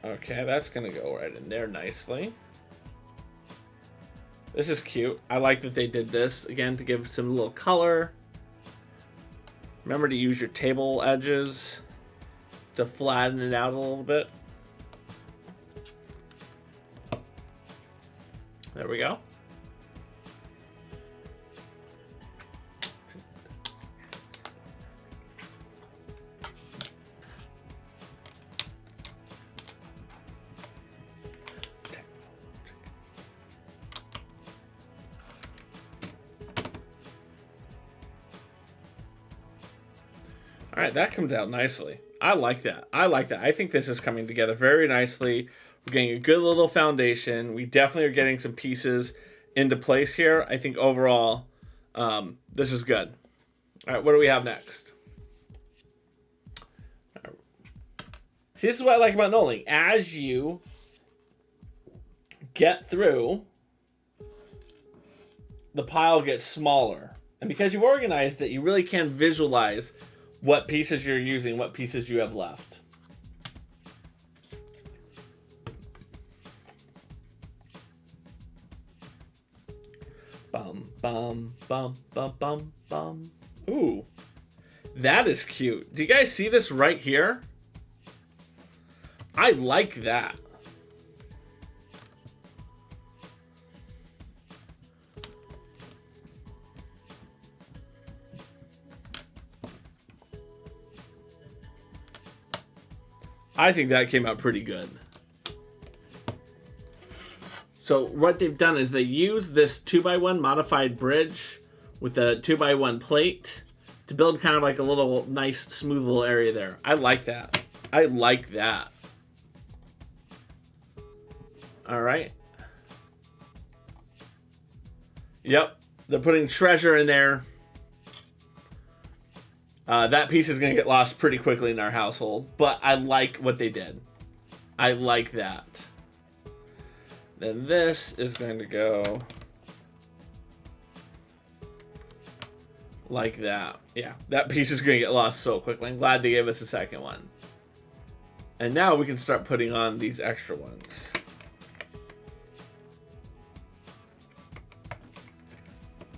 Okay, that's gonna go right in there nicely. This is cute. I like that they did this again to give some little color. Remember to use your table edges to flatten it out a little bit. There we go. All right, that comes out nicely. I like that. I like that. I think this is coming together very nicely. We're getting a good little foundation. We definitely are getting some pieces into place here. I think overall, this is good. All right, what do we have next? Right. See, this is what I like about knolling. As you get through, the pile gets smaller. And because you've organized it, you really can visualize what pieces you're using, what pieces you have left. Bum, bum, bum, bum, bum, bum. Ooh, that is cute. Do you guys see this right here? I like that. I think that came out pretty good. So what they've done is they use this 2x1 modified bridge with a 2x1 plate to build kind of like a little nice, smooth little area there. I like that. I like that. All right. Yep, they're putting treasure in there. That piece is going to get lost pretty quickly in our household, but I like what they did. I like that. Then this is going to go like that. Yeah, that piece is going to get lost so quickly. I'm glad they gave us a second one. And now we can start putting on these extra ones.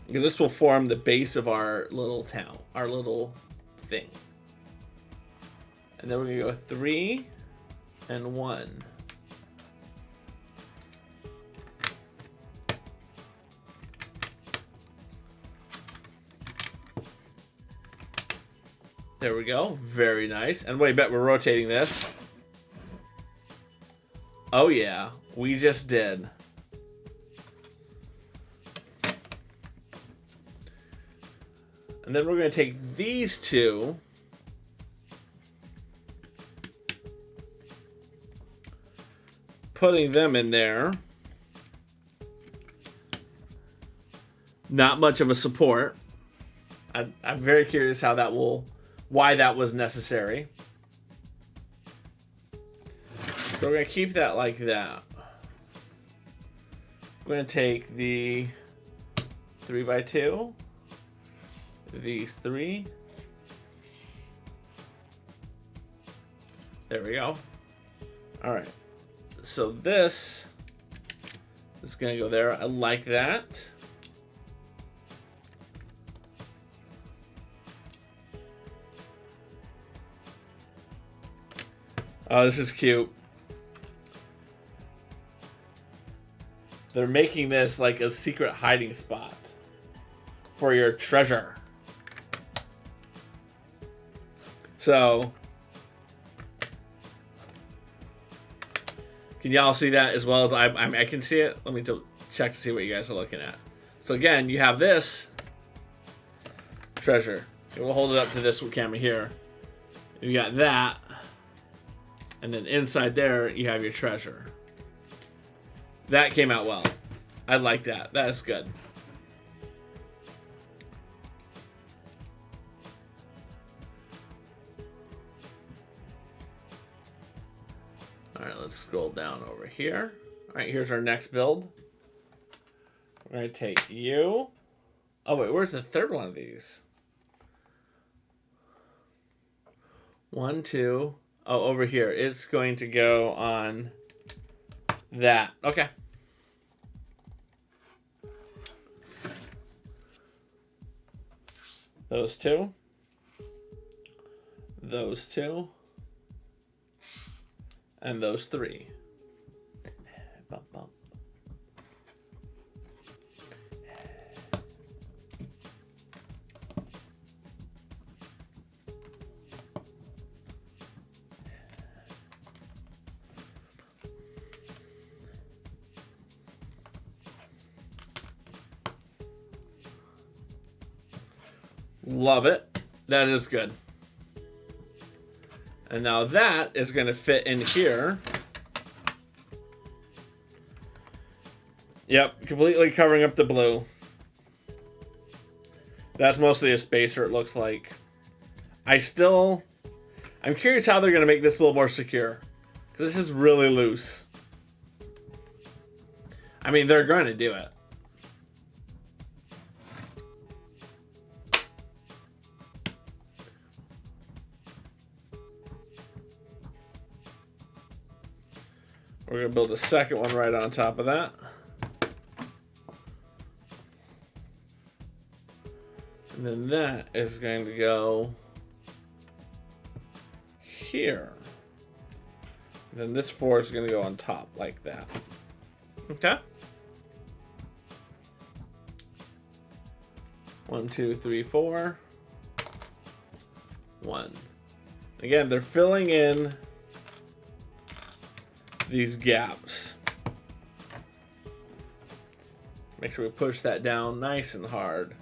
Because this will form the base of our little town, our little thing. And then we're going to go 3 and 1. There we go. Very nice. And wait, bet we're rotating this. Oh yeah, we just did. And then we're going to take these two. Putting them in there. Not much of a support. I'm very curious how that will, why that was necessary. So we're going to keep that like that. We're going to take the 3x2. These 3. There we go. All right. So this is going to go there. I like that. Oh, this is cute. They're making this like a secret hiding spot for your treasure. So, can y'all see that as well as I can see it? Let me check to see what you guys are looking at. So again, you have this treasure. We'll hold it up to this camera here. You got that. And then inside there, you have your treasure. That came out well. I like that. That is good. All right, let's scroll down over here. All right, here's our next build. We're going to take you. Oh, wait, where's the third one of these? 1, 2. Oh, over here. It's going to go on that. Okay. Those two. Those two. And those 3. Bump, bump. Love it. That is good. And now that is going to fit in here. Yep, completely covering up the blue. That's mostly a spacer, it looks like. I'm curious how they're going to make this a little more secure. Because this is really loose. I mean, they're going to do it. We're going to build a second one right on top of that. And then that is going to go here. And then this 4 is going to go on top like that. Okay. 1, 2, 3, 4. 1. Again, they're filling in these gaps. Make sure we push that down nice and hard.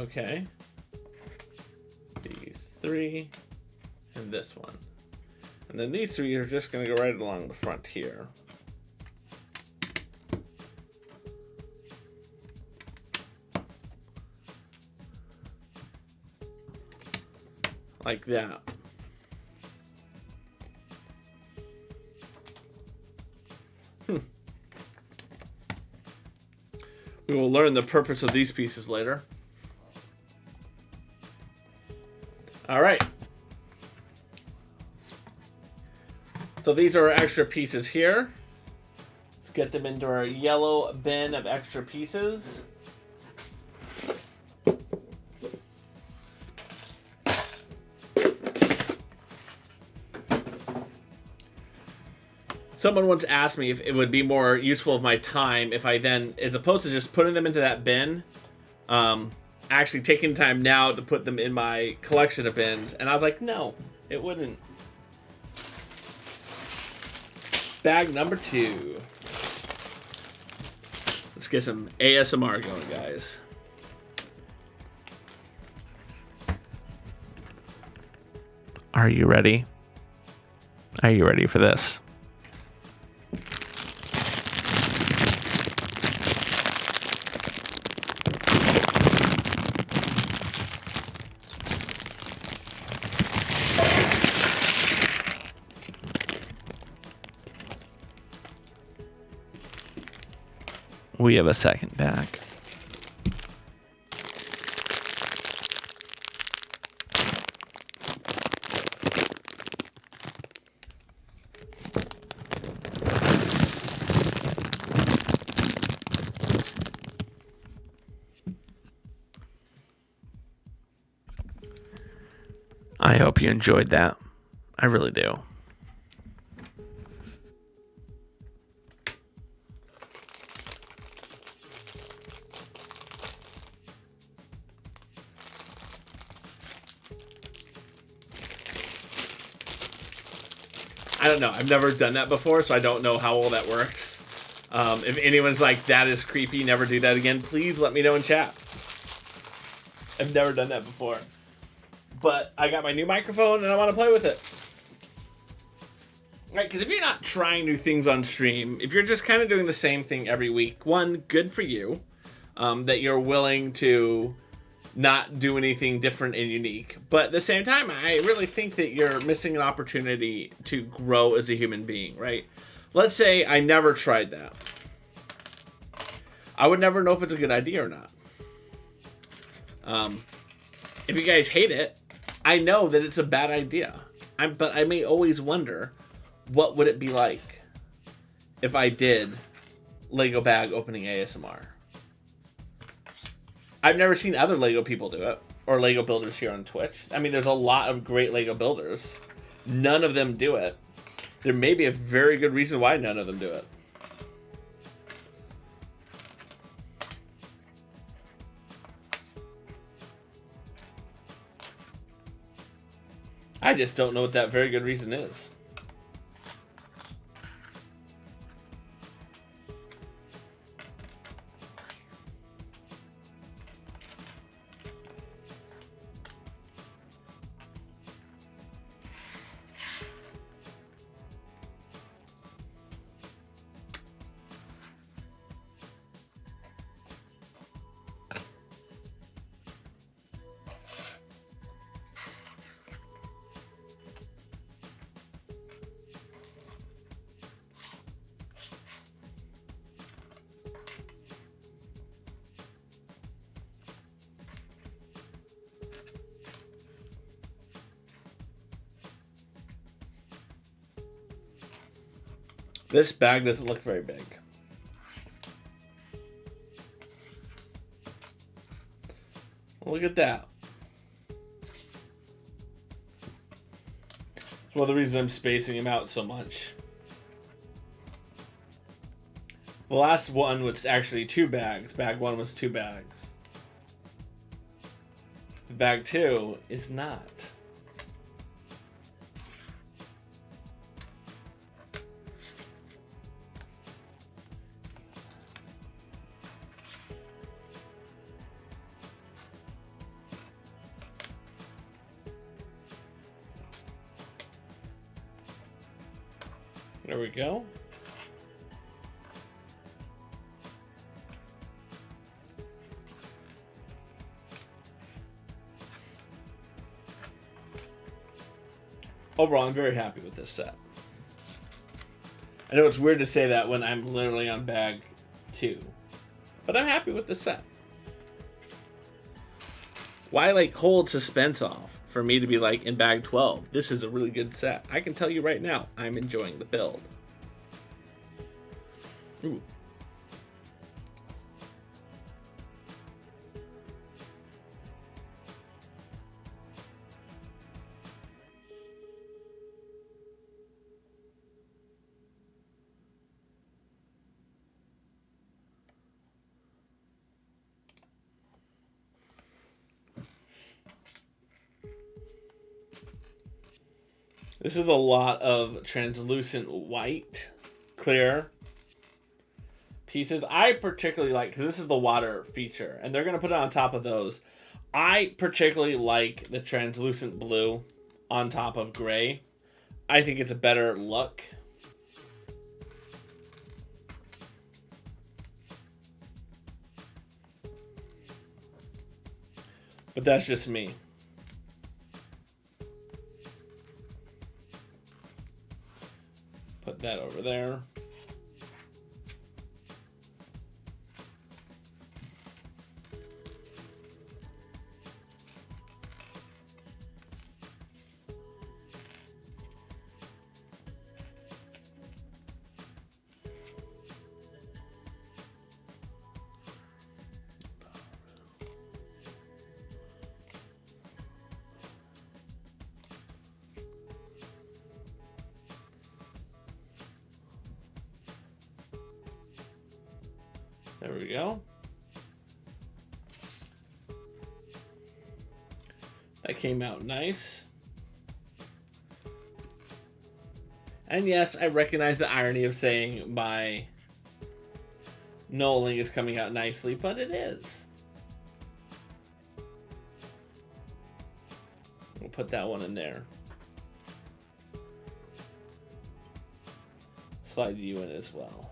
Okay. These three. And this one. And then these three are just going to go right along the front here. Like that. We will learn the purpose of these pieces later. All right. So these are our extra pieces here. Let's get them into our yellow bin of extra pieces. Someone once asked me if it would be more useful of my time if I then, as opposed to just putting them into that bin, actually taking time now to put them in my collection of bins. And I was like, no, it wouldn't. Bag number 2. Let's get some ASMR going, guys. Are you ready? Are you ready for this? We have a second bag. I hope you enjoyed that. I really do. I don't know. I've never done that before, so I don't know how all that works. If anyone's like, that is creepy, never do that again, please let me know in chat. I've never done that before. But I got my new microphone, and I want to play with it. Right, because if you're not trying new things on stream, if you're just kind of doing the same thing every week, one, good for you, that you're willing to not do anything different and unique. But at the same time, I really think that you're missing an opportunity to grow as a human being, right? Let's say I never tried that. I would never know if it's a good idea or not. If you guys hate it, I know that it's a bad idea. But I may always wonder, what would it be like if I did Lego bag opening ASMR? I've never seen other Lego people do it, or Lego builders here on Twitch. I mean, there's a lot of great Lego builders. None of them do it. There may be a very good reason why none of them do it. I just don't know what that very good reason is. This bag doesn't look very big. Look at that. It's one of the reasons I'm spacing him out so much. The last one was actually 2 bags. Bag 1 was 2 bags. Bag 2 is not. There we go. Overall, I'm very happy with this set. I know it's weird to say that when I'm literally on bag 2, but I'm happy with this set. Why like hold suspense off for me to be like in bag 12? This is a really good set. I can tell you right now, I'm enjoying the build. Ooh. This is a lot of translucent white, clear pieces. I particularly like, because this is the water feature, and they're going to put it on top of those. I particularly like the translucent blue on top of gray. I think it's a better look. But that's just me. Put that over there. There we go. That came out nice. And yes, I recognize the irony of saying my knolling is coming out nicely, but it is. We'll put that one in there. Slide you in as well.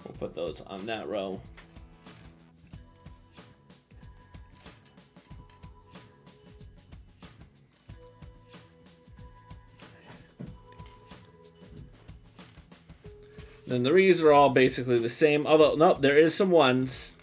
We'll put those on that row. Then the reeds are all basically the same, although no, there is some ones.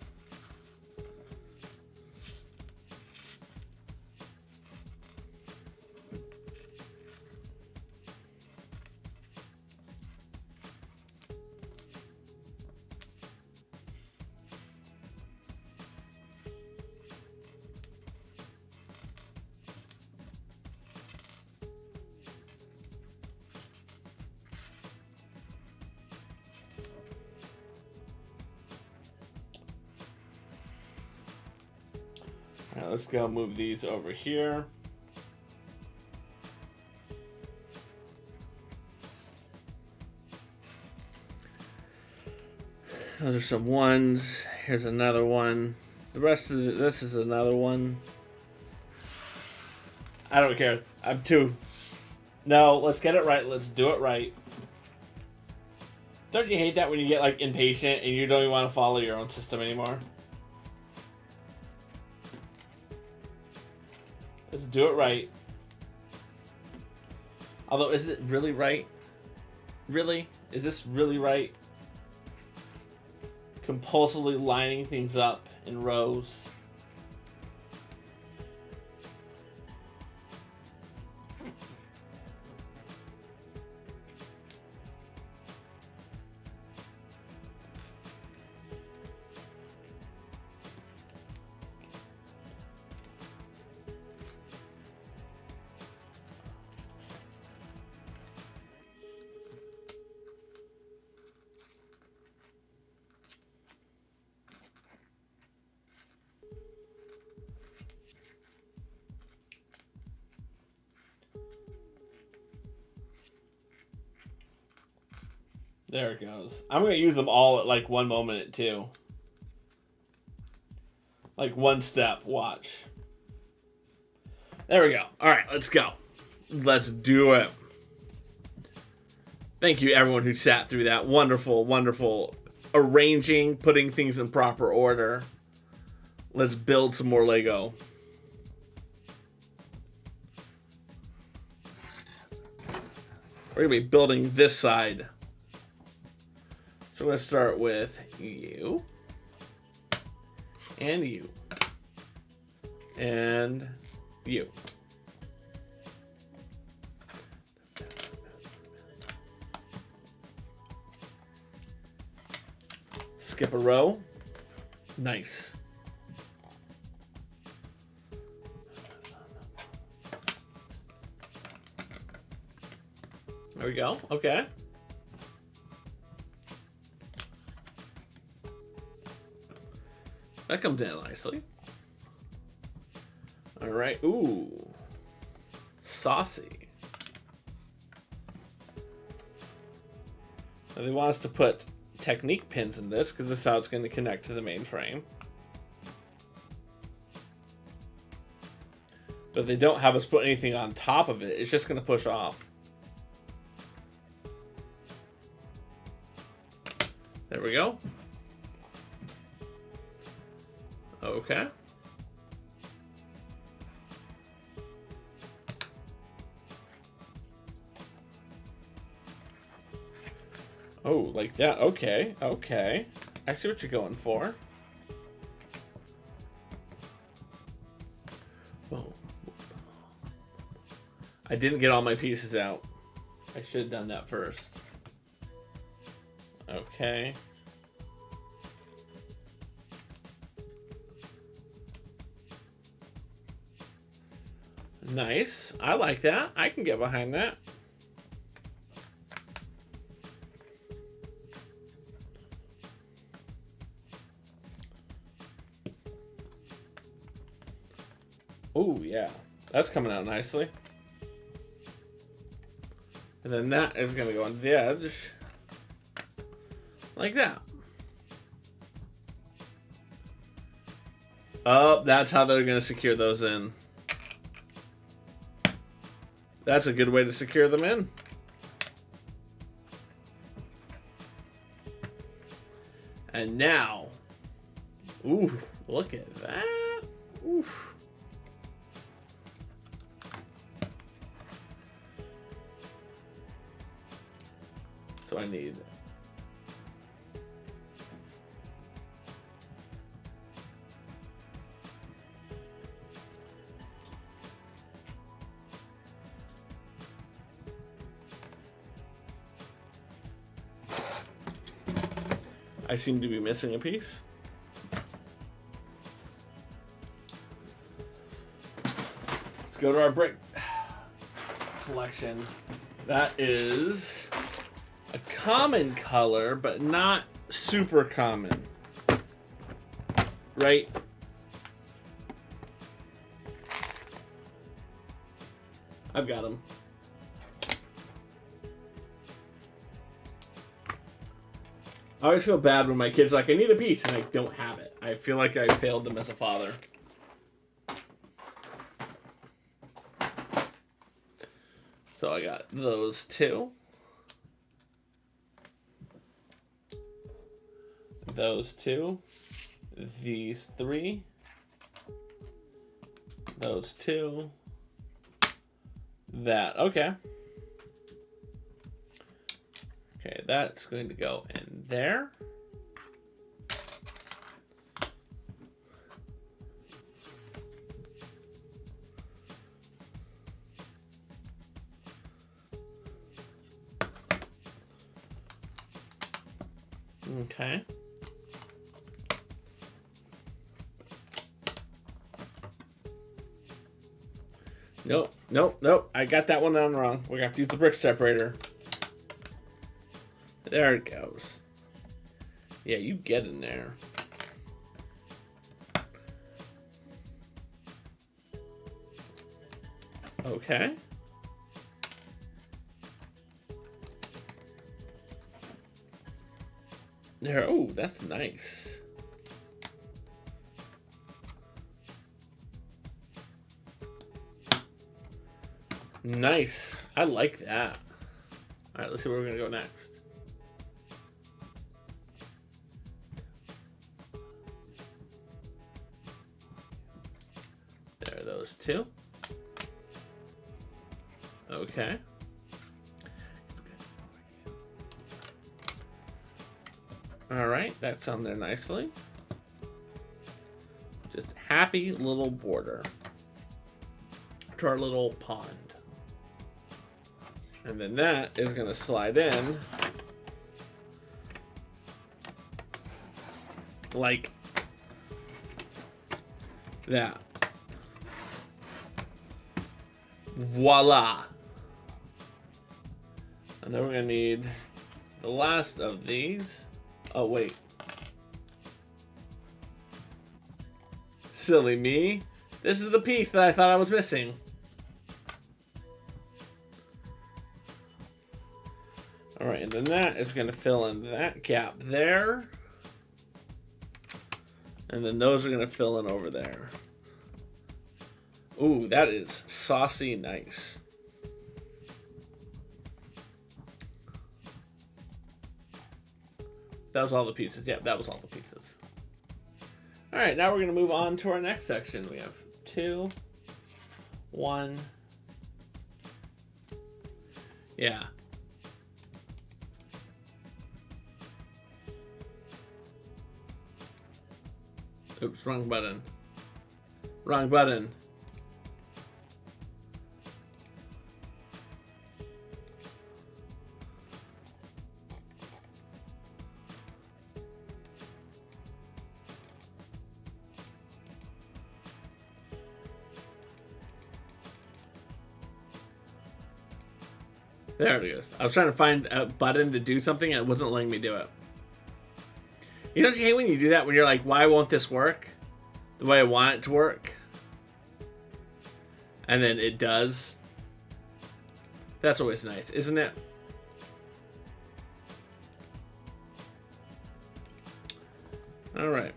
All right, let's go move these over here. Those are some ones. Here's another one. The rest of this is another one. I don't care. I'm two. No, let's get it right. Let's do it right. Don't you hate that when you get like impatient and you don't even want to follow your own system anymore? Let's do it right. Although, is it really right? Really? Is this really right? Compulsively lining things up in rows. There it goes. I'm going to use them all at like one moment too. Like one step. Watch. There we go. All right, let's go. Let's do it. Thank you, everyone who sat through that. Wonderful, wonderful arranging, putting things in proper order. Let's build some more Lego. We're going to be building this side. So we're going to start with you. And you. And you. Skip a row. Nice. There we go. Okay. That comes in nicely. All right. Ooh. Saucy. Now they want us to put Technique pins in this because this is how it's going to connect to the main frame. But they don't have us put anything on top of it. It's just going to push off. There we go. Okay. Oh, like that. Okay, okay. I see what you're going for. Whoa. I didn't get all my pieces out. I should have done that first. Okay. Nice. I like that. I can get behind that. Oh, yeah. That's coming out nicely. And then that is going to go on the edge. Like that. Oh, that's how they're going to secure those in. That's a good way to secure them in. And now, ooh, look at that. Oof. So I need I seem to be missing a piece. Let's go to our brick collection. That is a common color, but not super common. Right? I've got them. I always feel bad when my kid's like, I need a piece, and I don't have it. I feel like I failed them as a father. So I got those two. Those two. These three. Those two. That. Okay. Okay, that's going to go in there. Okay. Nope, nope, nope. I got that one down wrong. We're going to have to use the brick separator. There it goes. Yeah, you get in there. Okay. There. Oh, that's nice. Nice. I like that. All right, let's see where we're gonna go next. There are those two. Okay. All right, that's on there nicely. Just happy little border to our little pond. And then that is going to slide in like that. Voila. And then we're going to need the last of these. Oh, wait. Silly me. This is the piece that I thought I was missing. Alright, and then that is going to fill in that gap there. And then those are going to fill in over there. Ooh, that is saucy nice. That was all the pieces. Yeah, that was all the pieces. All right, now we're going to move on to our next section. We have 2, 1. Yeah. Oops, wrong button. Wrong button. There it is. I was trying to find a button to do something and it wasn't letting me do it. You don't hate when you do that, when you're like, why won't this work the way I want it to work? And then it does. That's always nice, isn't it? All right.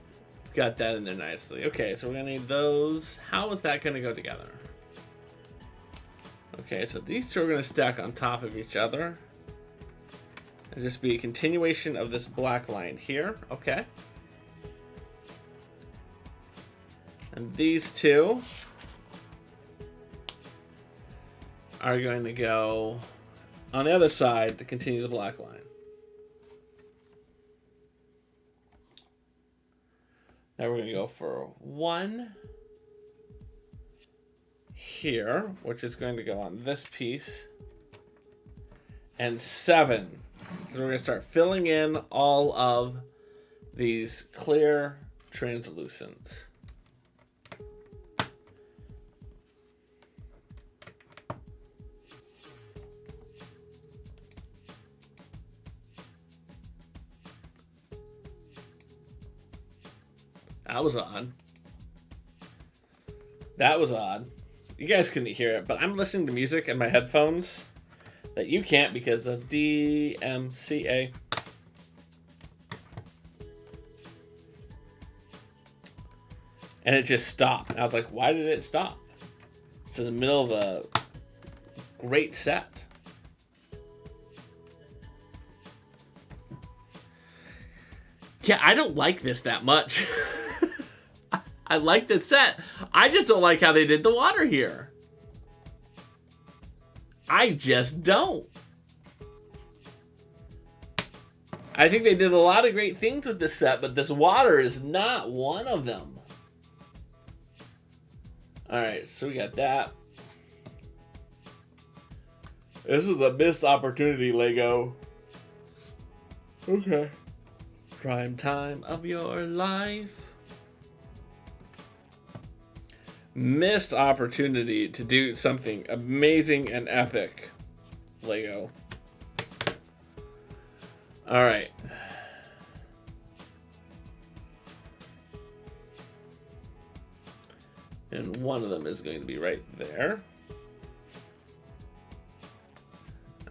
Got that in there nicely. Okay, so we're going to need those. How is that going to go together? Okay, so these two are going to stack on top of each other. And just be a continuation of this black line here. Okay. And these two are going to go on the other side to continue the black line. Now we're going to go for 1 here, which is going to go on this piece, and 7. So we're going to start filling in all of these clear translucents. That was odd. That was odd. You guys couldn't hear it, but I'm listening to music in my headphones that you can't because of DMCA. And it just stopped. And I was like, why did it stop? It's in the middle of a great set. Yeah, I don't like this that much. I like the set. I just don't like how they did the water here. I just don't. I think they did a lot of great things with this set, but this water is not one of them. Alright, so we got that. This is a missed opportunity, Lego. Okay. Prime time of your life. Missed opportunity to do something amazing and epic, Lego. All right. And one of them is going to be right there.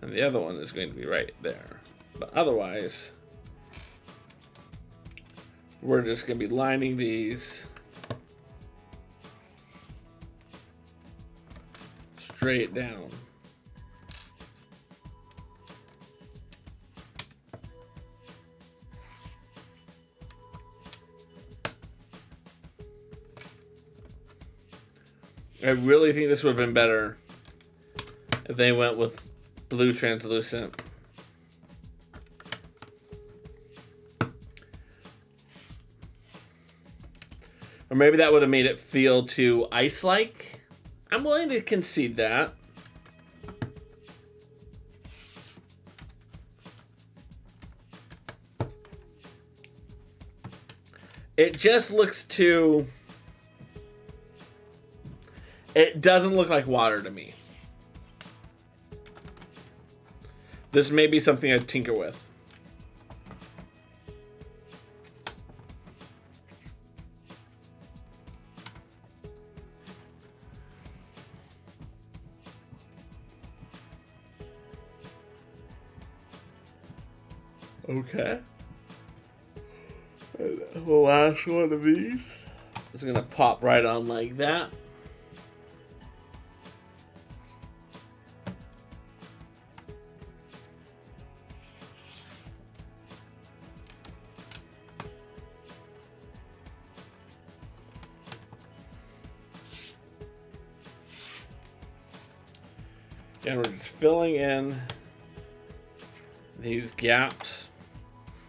And the other one is going to be right there. But otherwise, We're just going to be lining these straight down. I really think this would have been better if they went with blue translucent. Or maybe that would have made it feel too ice-like. I'm willing to concede that. It just looks too... It doesn't look like water to me. This may be something I'd tinker with. Okay. And the last one of these is going to pop right on like that. And we're just filling in these gaps.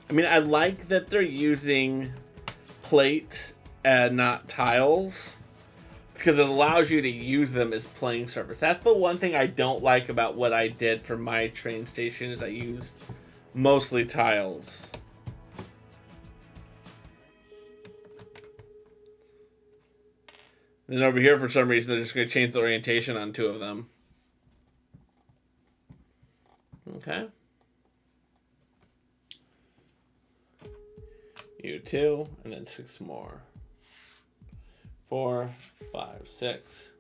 I mean, I like that they're using plates and not tiles because it allows you to use them as playing surface. That's the one thing I don't like about what I did for my train station is I used mostly tiles. Then over here, for some reason, they're just going to change the orientation on two of them. Okay. You 2, and then 6 more. 4, 5, 6.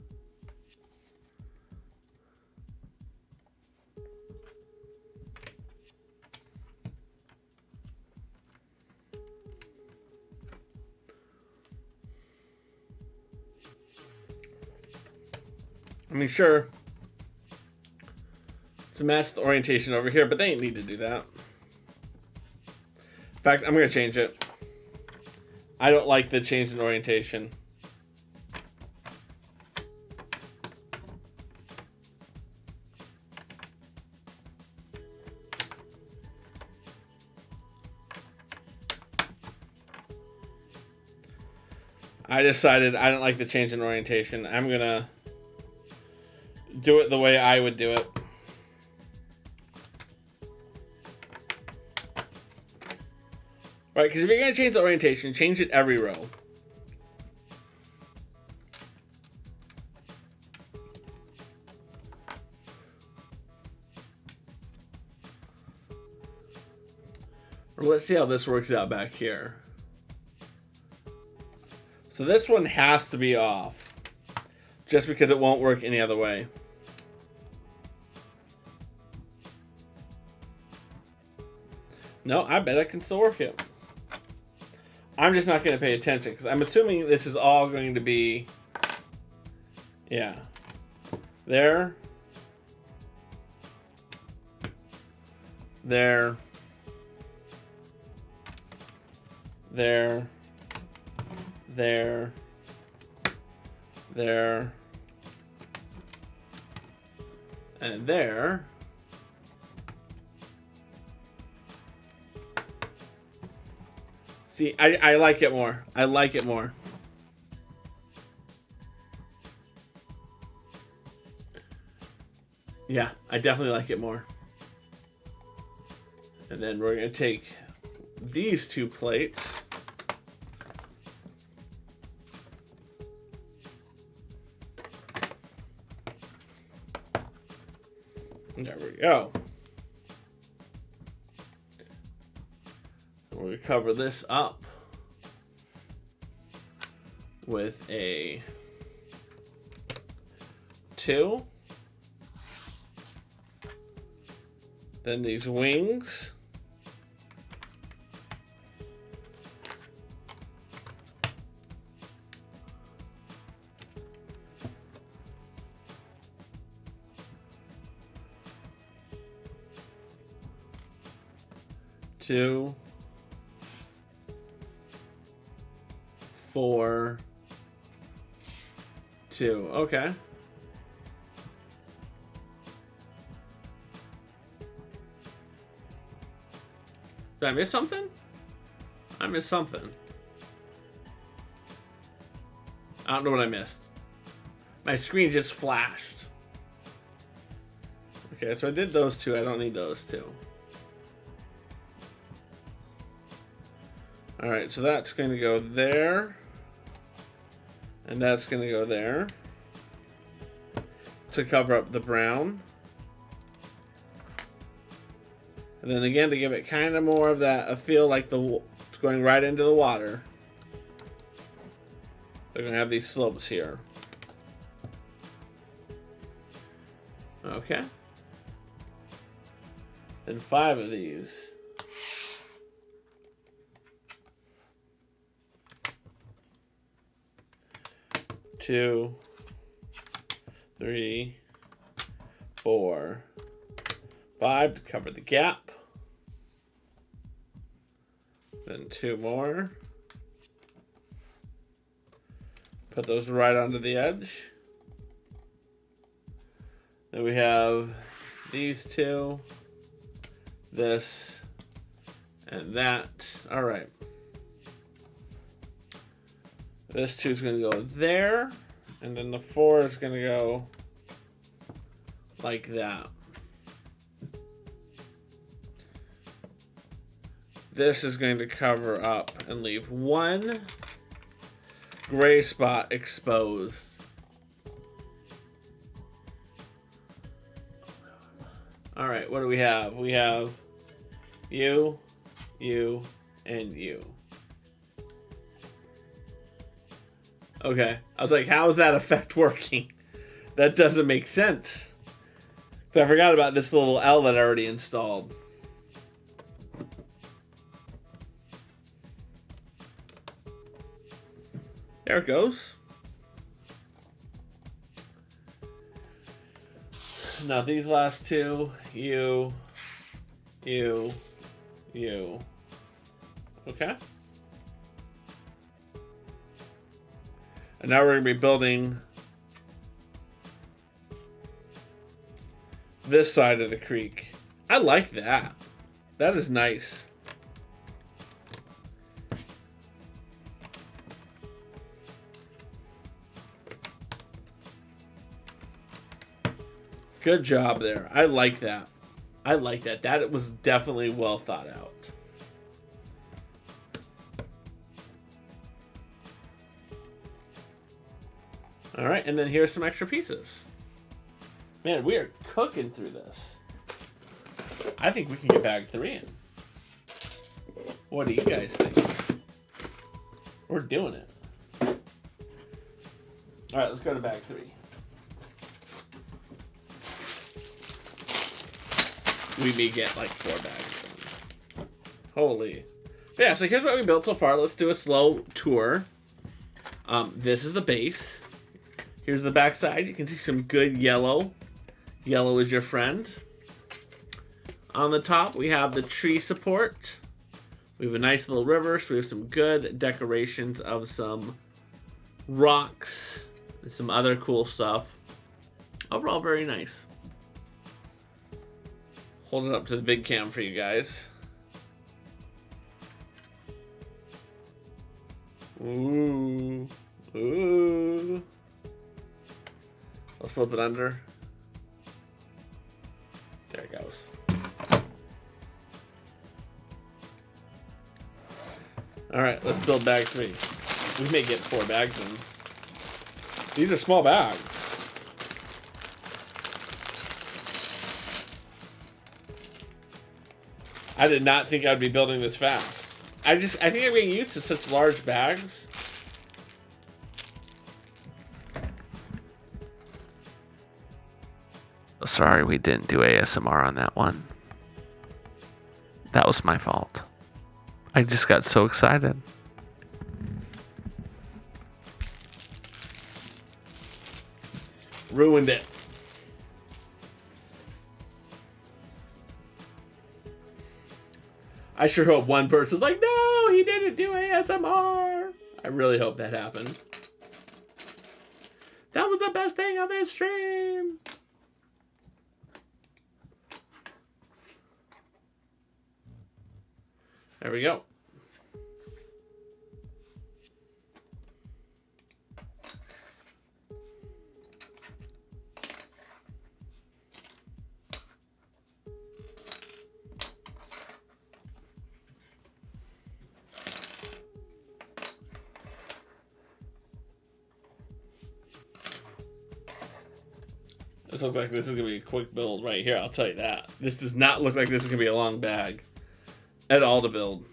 I mean, sure. To match the orientation over here, but they ain't need to do that. In fact, I'm going to change it. I don't like the change in orientation. I decided I don't like the change in orientation. I'm going to do it the way I would do it. Right, because if you're going to change the orientation, change it every row. Or let's see how this works out back here. So this one has to be off, just because it won't work any other way. No, I bet I can still work it. I'm just not going to pay attention because I'm assuming this is all going to be, yeah, there, there, there, there, there, and there. See, I like it more. I like it more. Yeah, I definitely like it more. And then we're going to take these 2 plates. There we go. We're going to cover this up with a 2. Then these wings. 2, 4, 2. Okay. Did I miss something? I missed something. I don't know what I missed. My screen just flashed. Okay, so I did those two. I don't need those two. Alright, so that's going to go there. And that's going to go there. To cover up the brown. And then again, to give it kind of more of that, a feel like it's going right into the water. They're going to have these slopes here. Okay. And 5 of these. Two, 3, 4, 5 to cover the gap. Then 2 more. Put those right onto the edge. Then we have these 2, this, and that. All right. This 2 is going to go there, and then the 4 is going to go like that. This is going to cover up and leave one gray spot exposed. All right, what do we have? We have you, and you. Okay, I was like, how is that effect working? That doesn't make sense. So I forgot about this little L that I already installed. There it goes. Now these last 2, you. Okay. And now we're going to be building this side of the creek. I like that. That is nice. Good job there. I like that. I like that. That was definitely well thought out. All right, and then here's some extra pieces. Man, we are cooking through this. I think we can get bag 3 in. What do you guys think? We're doing it. All right, let's go to bag 3. We may get like 4 bags. Holy. But yeah, so here's what we built so far. Let's do a slow tour. This is the base. Here's the back side. You can see some good yellow. Yellow is your friend. On the top, we have the tree support. We have a nice little river. So we have some good decorations of some rocks and some other cool stuff. Overall, very nice. Hold it up to the big cam for you guys. Ooh. Ooh. Let's flip it under. There it goes. Alright, let's build bag 3. We may get 4 bags in. These are small bags. I did not think I'd be building this fast. I think I'm getting used to such large bags. Sorry we didn't do ASMR on that one. That was my fault. I just got so excited. Ruined it. I sure hope one person's like, no, he didn't do ASMR. I really hope that happened. That was the best thing of his stream. There we go. This looks like this is going to be a quick build right here, I'll tell you that. This does not look like this is going to be a long bag at all to build.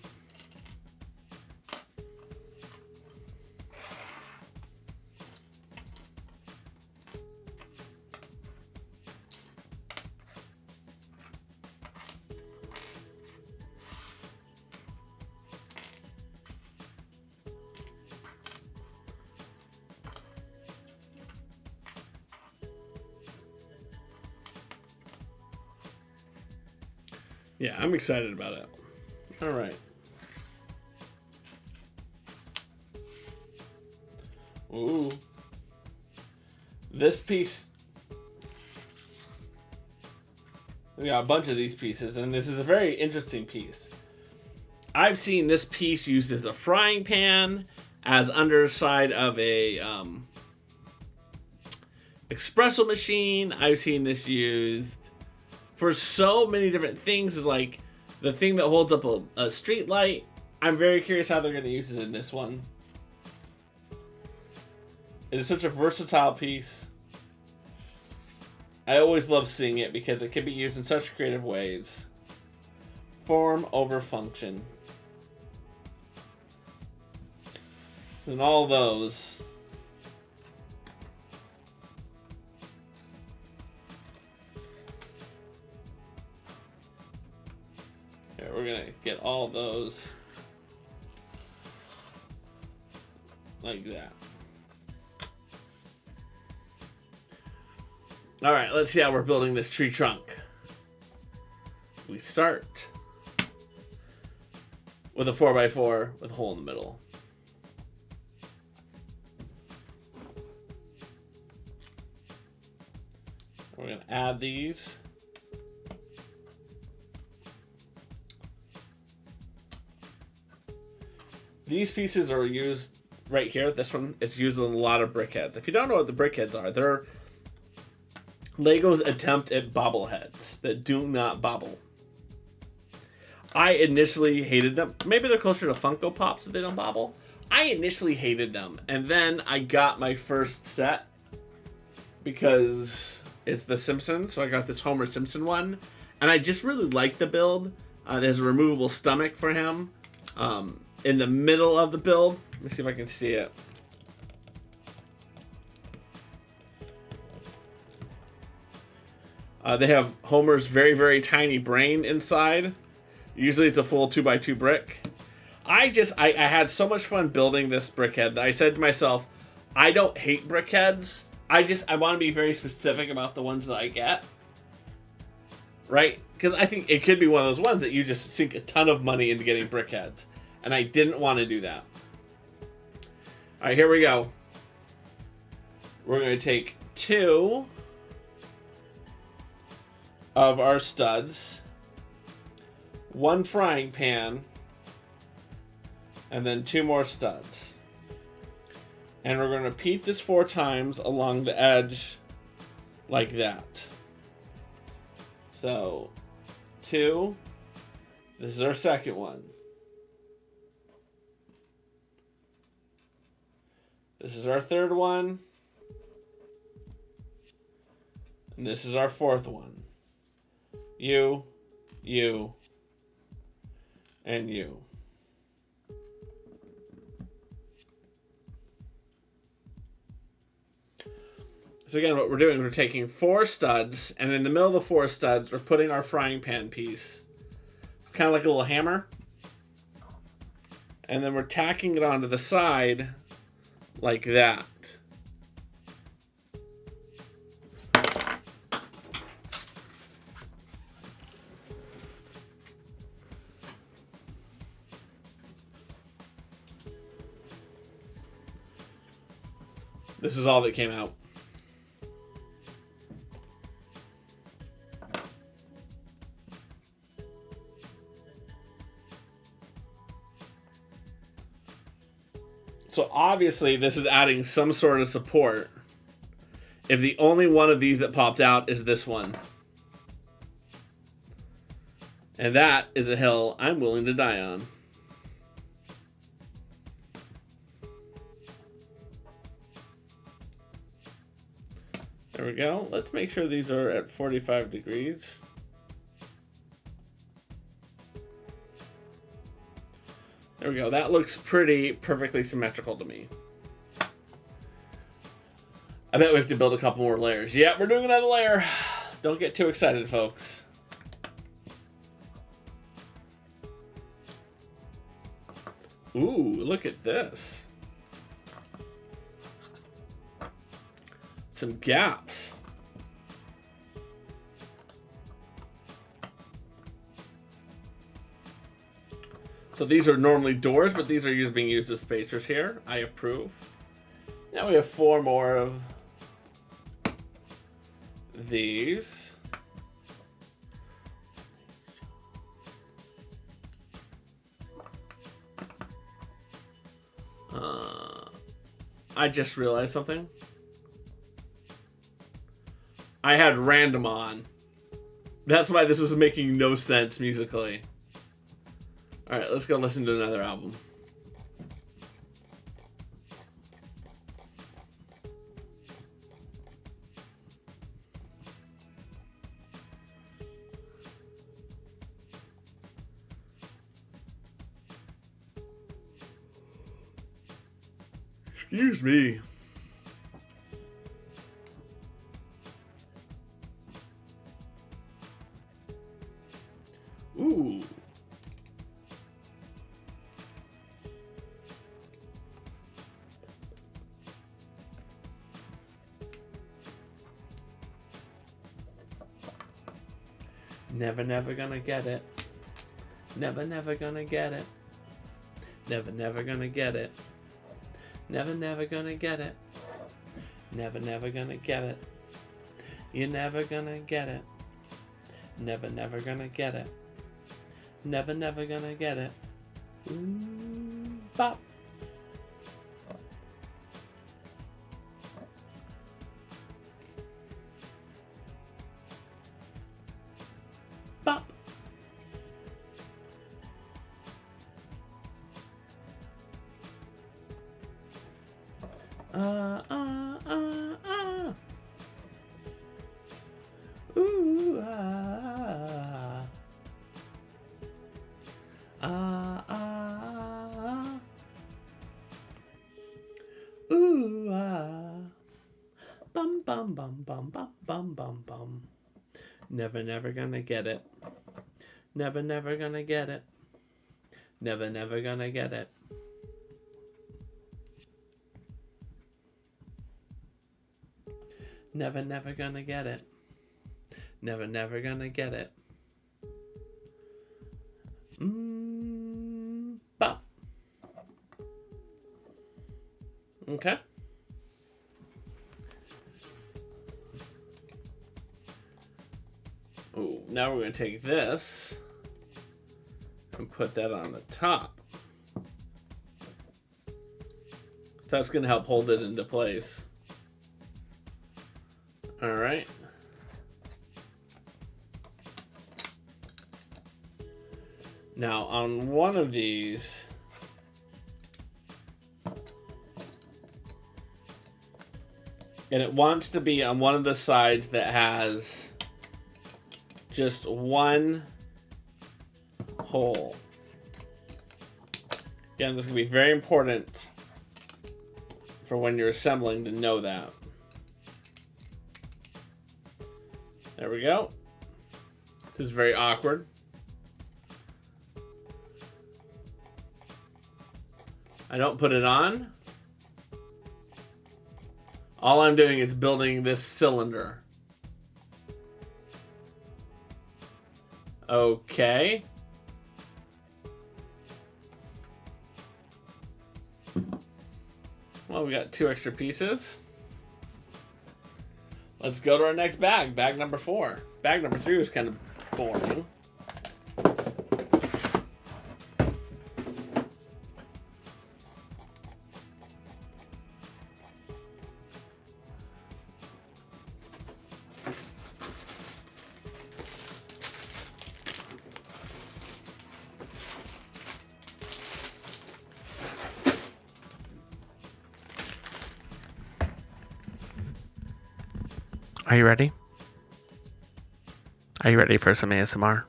Yeah, I'm excited about it. All right. Ooh. This piece. We got a bunch of these pieces, and this is a very interesting piece. I've seen this piece used as a frying pan, as underside of a espresso machine. I've seen this used for so many different things, is like the thing that holds up a street light. I'm very curious how they're going to use it in this one. It is such a versatile piece. I always love seeing it because it can be used in such creative ways. Form over function. And all those. We're gonna get all those like that. All right, let's see how we're building this tree trunk. We start with a 4x4 with a hole in the middle. We're gonna add these. These pieces are used right here. This one is used in a lot of brickheads. If you don't know what the brickheads are, they're Lego's attempt at bobbleheads that do not bobble. I initially hated them. Maybe they're closer to Funko Pops if they don't bobble. I initially hated them, and then I got my first set because it's The Simpsons, so I got this Homer Simpson one, and I just really like the build. There's a removable stomach for him. In the middle of the build. Let me see if I can see it. They have Homer's very, very tiny brain inside. Usually it's a full 2x2 brick. I had so much fun building this brickhead that I said to myself, I don't hate brickheads. I want to be very specific about the ones that I get. Right? Because I think it could be one of those ones that you just sink a ton of money into getting brickheads. And I didn't want to do that. Alright, here we go. We're going to take 2 of our studs, 1 frying pan, and then 2 more studs. And we're going to repeat this 4 times along the edge like that. So, 2. This is our second one. This is our third one. And this is our fourth one. You, and you. So again, what we're doing, we're taking 4 studs, and in the middle of the 4 studs, we're putting our frying pan piece. Kind of like a little hammer. And then we're tacking it onto the side like that. This is all that came out. So obviously this is adding some sort of support if the only one of these that popped out is this one. And that is a hill I'm willing to die on. There we go. Let's make sure these are at 45 degrees. There we go. That looks pretty perfectly symmetrical to me. I bet we have to build a couple more layers. Yeah, we're doing another layer. Don't get too excited, folks. Ooh, look at this. Some gaps. So these are normally doors, but these are being used as spacers here. I approve. Now we have 4 more of these. I just realized something. I had random on. That's why this was making no sense musically. Alright, let's go listen to another album. Excuse me. Ooh. Never gonna get it. Never gonna get it. Never gonna get it. Never gonna get it. Never gonna get it. You're never gonna get it. Never gonna get it. Never gonna get it. Bop. Bop. Ooh, Ooh, Bum, bum, bum, bum, bum, bum, bum, bum. Never gonna get it. Never gonna get it. Never gonna get it. Never gonna get it. Never gonna get it. Bop. Okay. Ooh, now we're gonna take this and put that on the top. That's gonna help hold it into place. All right. Now on one of these, and it wants to be on one of the sides that has just one hole. Again, this is going to be very important for when you're assembling to know that. There we go. This is very awkward. I don't put it on. All I'm doing is building this cylinder. Okay. Well, we got 2 extra pieces. Let's go to our next bag. Bag number 4. Bag number 3 was kind of boring. Are you ready? Are you ready for some ASMR?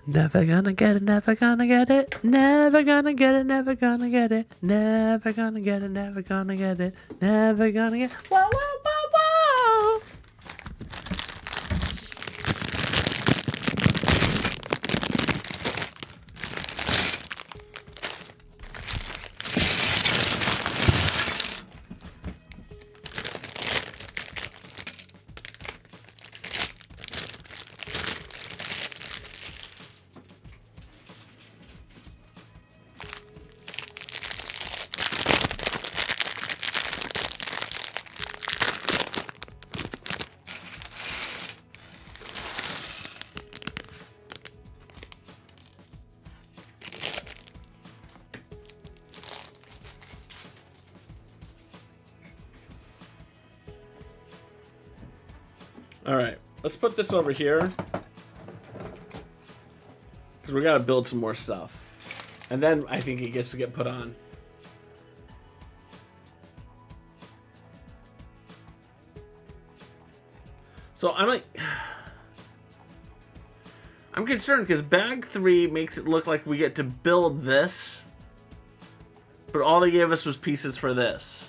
Never gonna get it, never gonna get it, never gonna get it, never gonna get it, never gonna get it, never gonna get it, never gonna get it. Whoa, whoa, whoa, whoa! All right, let's put this over here because we got to build some more stuff, and then I think it gets to get put on. So I'm concerned because bag 3 makes it look like we get to build this, but all they gave us was pieces for this.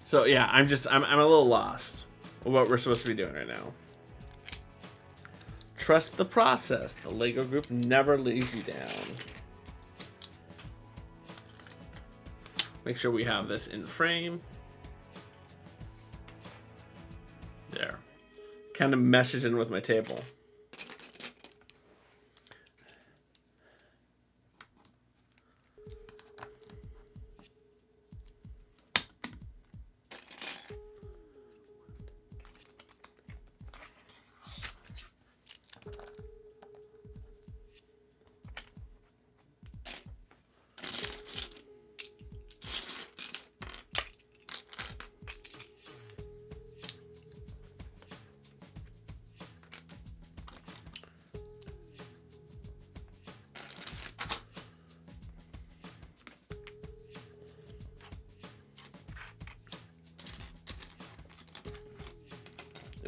So yeah, I'm a little lost with what we're supposed to be doing right now. Trust the process. The Lego group never leaves you down. Make sure we have this in frame. There. Kind of meshes in with my table.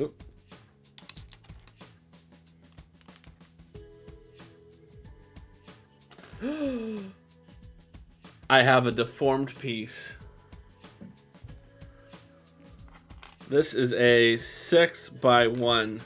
Oop. I have a deformed piece. This is a 6x1.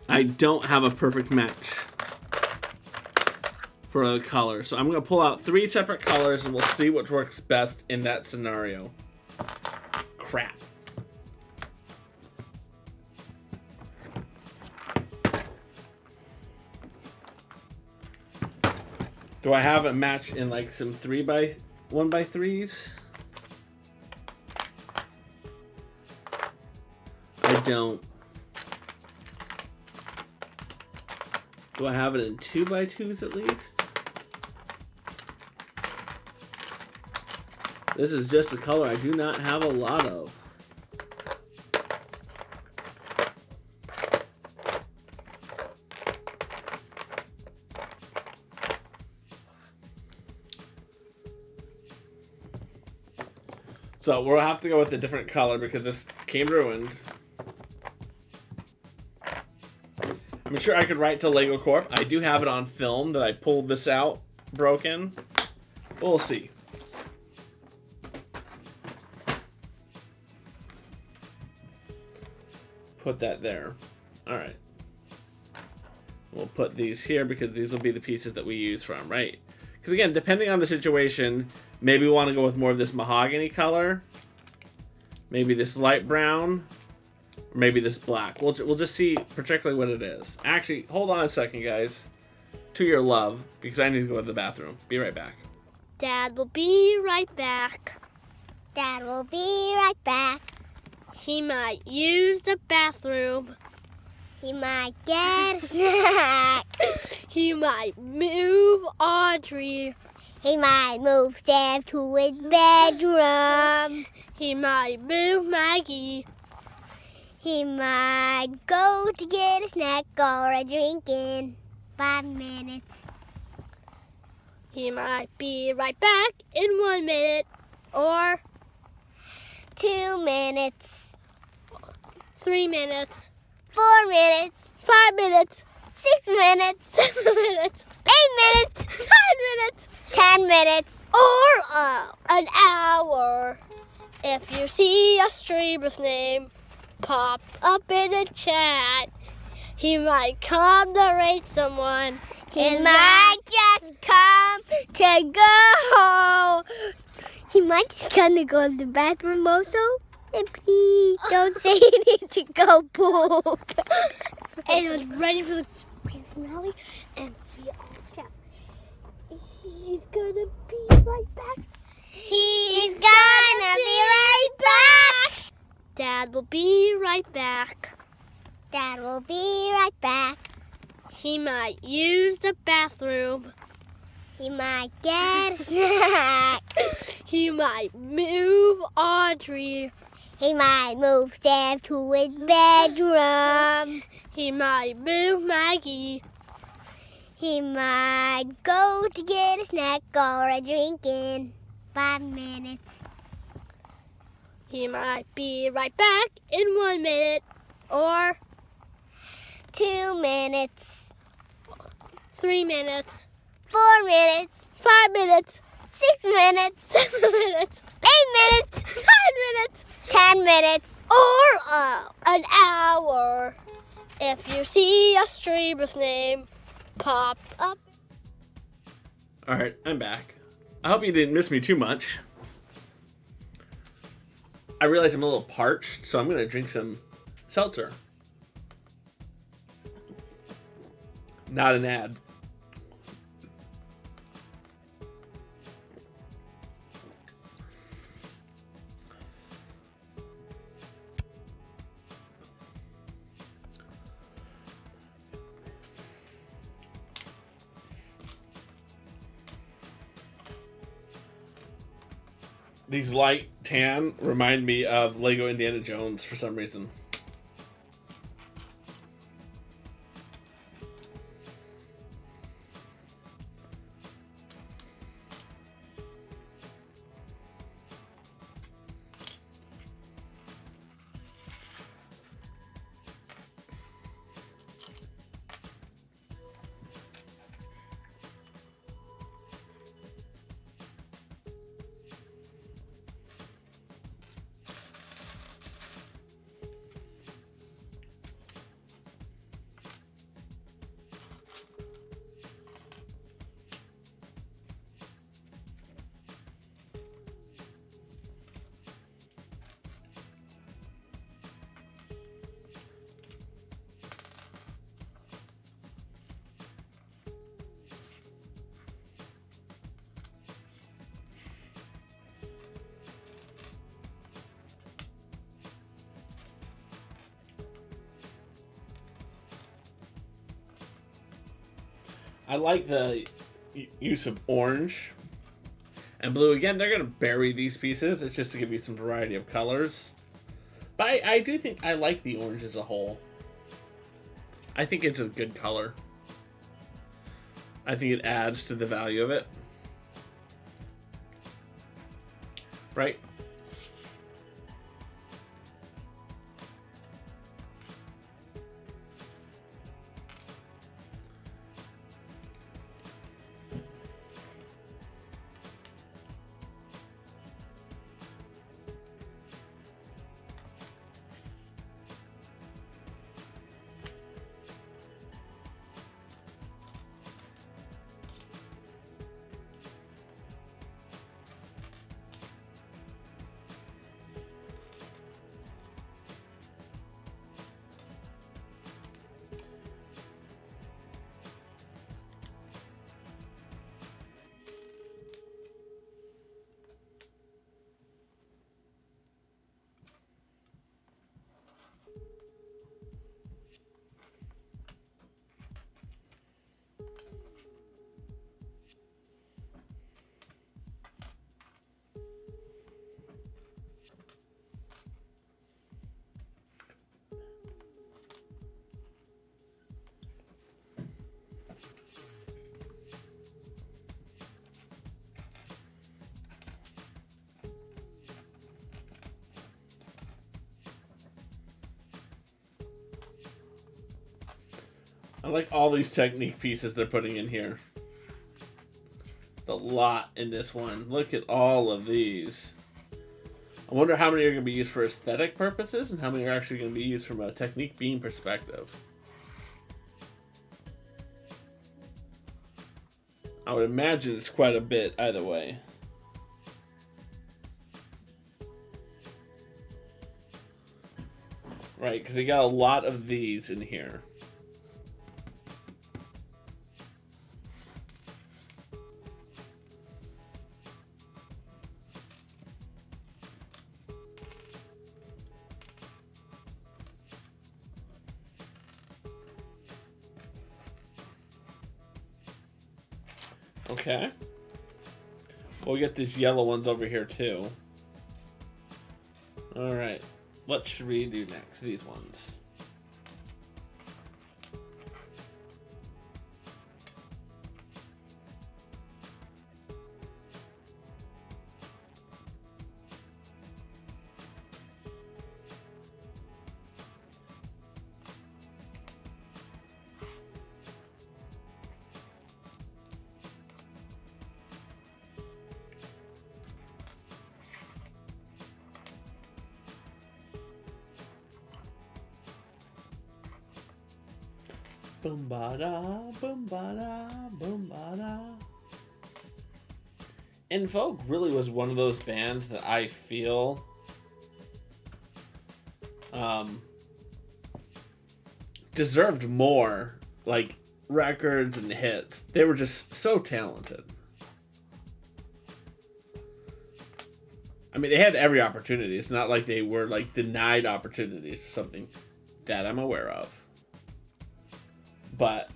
I don't have a perfect match for the color. So I'm going to pull out 3 separate colors and we'll see which works best in that scenario. Crap. Do I have a match in like some 1x3s? I don't. Do I have it in 2x2s at least? This is just a color I do not have a lot of. So we'll have to go with a different color because this came ruined. I'm sure I could write to Lego Corp. I do have it on film that I pulled this out broken. We'll see. Put that there. All right. We'll put these here because these will be the pieces that we use from, right? Because again, depending on the situation, maybe we want to go with more of this mahogany color. Maybe this light brown. Or maybe this black. We'll just see particularly what it is. Actually, hold on a second, guys. To your love, because I need to go to the bathroom. Be right back. Dad will be right back. Dad will be right back. He might use the bathroom. He might get a snack. He might move Audrey. He might move Sam to his bedroom. He might move Maggie. He might go to get a snack or a drink in 5 minutes. He might be right back in 1 minute or 2 minutes, 3 minutes, 4 minutes, 5 minutes, 6 minutes, 7 minutes, 8 minutes, 9 minutes, 10 minutes, or an hour. If you see a streamer's name pop up in the chat, he might come to rate someone. He might just come to go. He might just come to go to the bathroom also. And please don't say he needs to go poop. And I was ready for the grand finale. And we all shout, he's gonna be right back. He's gonna be right back. Dad will be right back. Dad will be right back. He might use the bathroom. He might get a snack. He might move Audrey. He might move Sam to his bedroom. He might move Maggie. He might go to get a snack or a drink in 5 minutes. He might be right back in 1 minute or 2 minutes, 3 minutes, 4 minutes, 5 minutes, 6 minutes, 7 minutes, 8 minutes, 9 minutes, 10 minutes, or an hour. If you see a streamer's name pop up. All right, I'm back. I hope you didn't miss me too much. I realize I'm a little parched, so I'm going to drink some seltzer. Not an ad. These light tan remind me of Lego Indiana Jones for some reason. I like the use of orange and blue. Again, they're going to bury these pieces. It's just to give you some variety of colors. But I do think I like the orange as a whole. I think it's a good color. I think it adds to the value of it. Right? I like all these technique pieces they're putting in here. It's a lot in this one. Look at all of these. I wonder how many are going to be used for aesthetic purposes and how many are actually going to be used from a technique beam perspective. I would imagine it's quite a bit either way. Right, because they got a lot of these in here. Okay. We'll get these yellow ones over here too. Alright. What should we do next? These ones. Boom ba da, boom ba da, boom ba da. En Vogue really was one of those bands that I feel deserved more like records and hits. They were just so talented. I mean, they had every opportunity. It's not like they were like denied opportunities or something that I'm aware of. But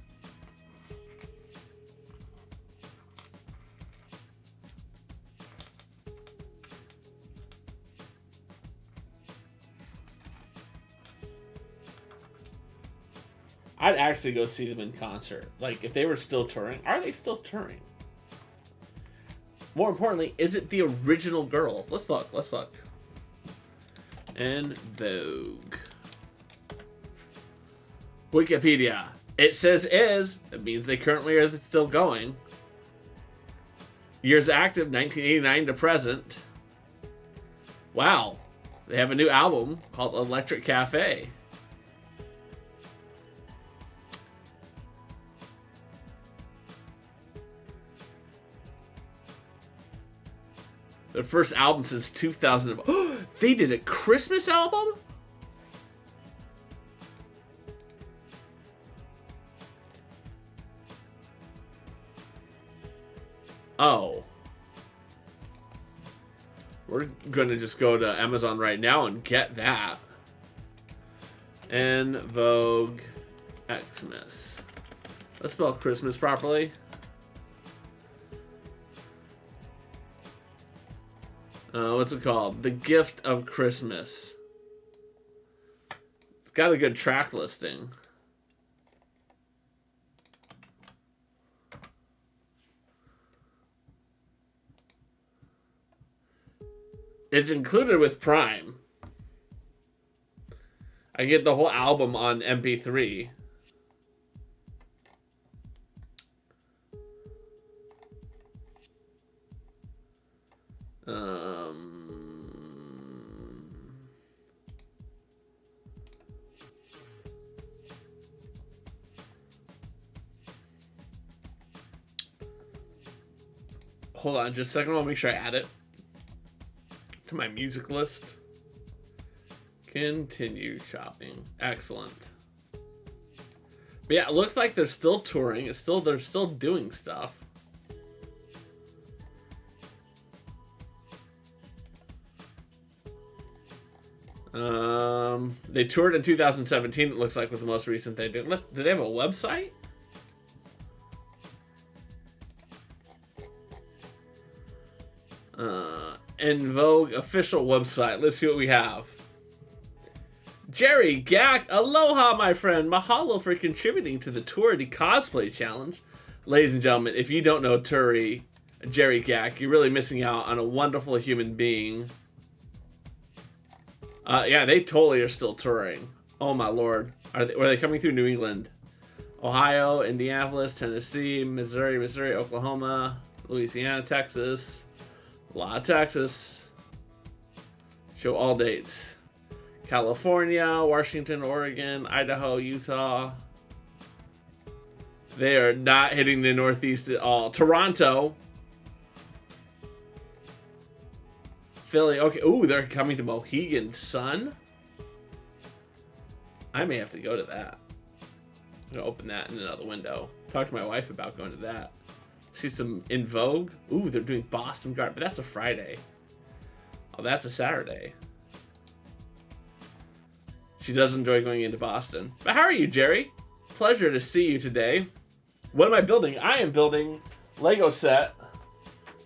I'd actually go see them in concert. Like, if they were still touring. Are they still touring? More importantly, is it the original girls? Let's look. Let's look. En Vogue. Wikipedia. It says is. It means they currently are still going. Years active, 1989 to present. Wow. They have a new album called Electric Cafe. Their first album since 2000. They did a Christmas album? Oh. We're gonna just go to Amazon right now and get that. En Vogue Xmas. Let's spell Christmas properly. What's it called? The Gift of Christmas. It's got a good track listing. It's included with Prime. I get the whole album on MP3. Hold on just a second. I'll make sure I add it to my music list. Continue shopping. Excellent. But yeah, it looks like they're still touring. They're still doing stuff. They toured in 2017. It looks like was the most recent they did. Do they have a website? En Vogue official website. Let's see what we have. Jerry Gack, aloha, my friend. Mahalo for contributing to the Tourity Cosplay Challenge. Ladies and gentlemen, if you don't know Jerry Gack, you're really missing out on a wonderful human being. Yeah, they totally are still touring. Oh my lord. Were they coming through New England? Ohio, Indianapolis, Tennessee, Missouri, Oklahoma, Louisiana, Texas. A lot of Texas. Show all dates. California, Washington, Oregon, Idaho, Utah. They are not hitting the Northeast at all. Toronto. Philly. Okay. Ooh, they're coming to Mohegan Sun. I may have to go to that. I'm going to open that in another window. Talk to my wife about going to that. See some In Vogue. Ooh, they're doing Boston Garden, but that's a Friday. Oh, that's a Saturday. She does enjoy going into Boston. But how are you, Jerry? Pleasure to see you today. What am I building? I am building Lego set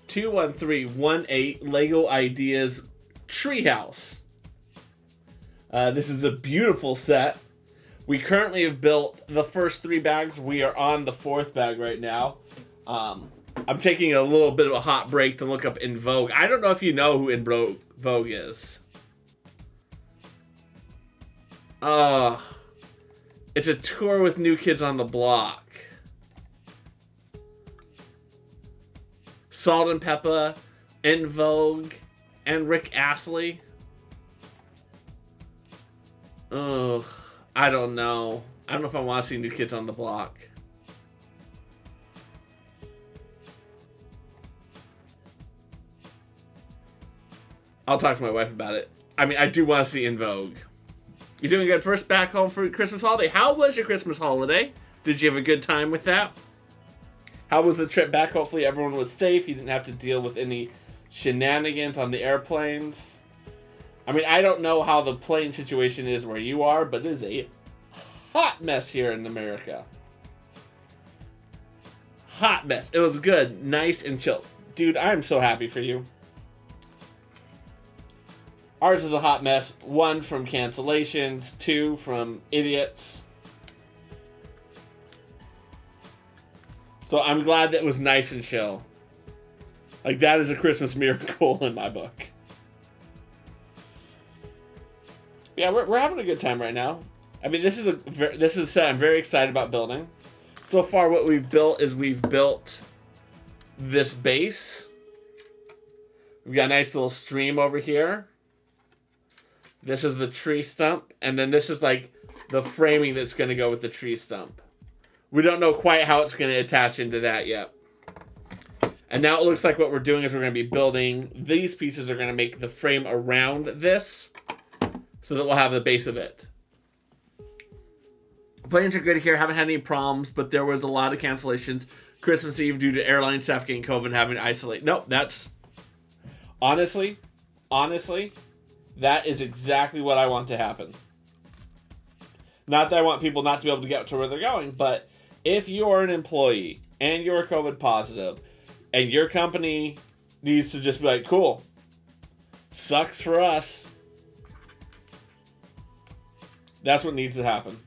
21318 Lego Ideas Treehouse. This is a beautiful set. We currently have built the first 3 bags. We are on the 4th bag right now. I'm taking a little bit of a hot break to look up In Vogue. I don't know if you know who In Vogue is. It's a tour with New Kids on the Block. Salt and Peppa, In Vogue, and Rick Astley. Ugh, I don't know. I don't know if I want to see New Kids on the Block. I'll talk to my wife about it. I mean, I do want to see In Vogue. You doing good? First back home for Christmas holiday. How was your Christmas holiday? Did you have a good time with that? How was the trip back? Hopefully everyone was safe. You didn't have to deal with any shenanigans on the airplanes. I mean, I don't know how the plane situation is where you are, but it is a hot mess here in America. Hot mess. It was good, nice, and chill. Dude, I'm so happy for you. Ours is a hot mess. 1 from cancellations, 2 from idiots. So I'm glad that it was nice and chill. Like, that is a Christmas miracle in my book. Yeah, we're having a good time right now. I mean, this is a set I'm very excited about building. So far, what we've built is we've built this base. We've got a nice little stream over here. This is the tree stump, and then this is like the framing that's going to go with the tree stump. We don't know quite how it's going to attach into that yet. And now it looks like what we're doing is we're going to be building, these pieces are going to make the frame around this, so that we'll have the base of it. Planes are good here, haven't had any problems, but there was a lot of cancellations Christmas Eve due to airline staff getting COVID and having to isolate. Nope, that's... Honestly, that is exactly what I want to happen. Not that I want people not to be able to get to where they're going, but if you are an employee and you're COVID positive and your company needs to just be like, cool, sucks for us. That's what needs to happen.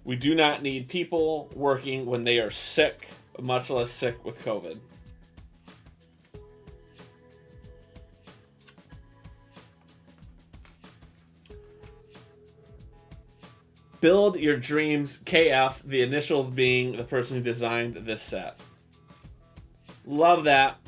We do not need people working when they are sick, much less sick with COVID. Build your dreams, KF, the initials being the person who designed this set. Love that.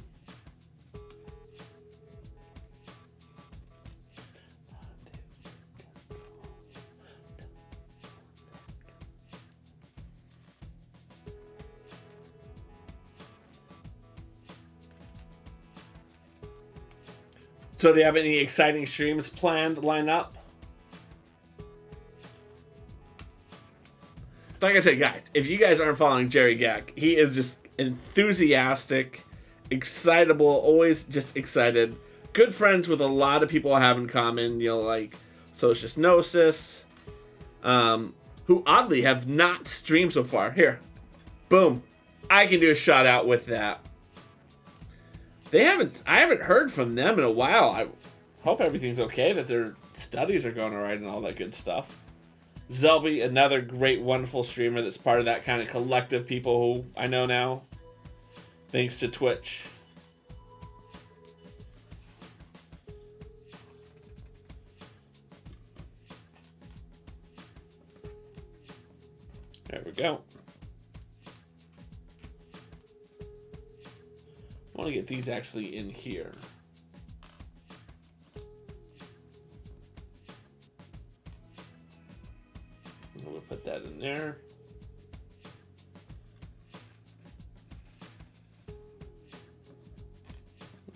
So do you have any exciting streams planned, line up? Like I said, guys, if you guys aren't following Jerry Gack, he is just enthusiastic, excitable, always just excited. Good friends with a lot of people I have in common, you know, like Socius Gnosis, who oddly have not streamed so far. Here, boom, I can do a shout out with that. I haven't heard from them in a while. I hope everything's okay, that their studies are going all right and all that good stuff. Zelby, another great, wonderful streamer that's part of that kind of collective people who I know now, thanks to Twitch. There we go. I want to get these actually in here. I'm going to put that in there.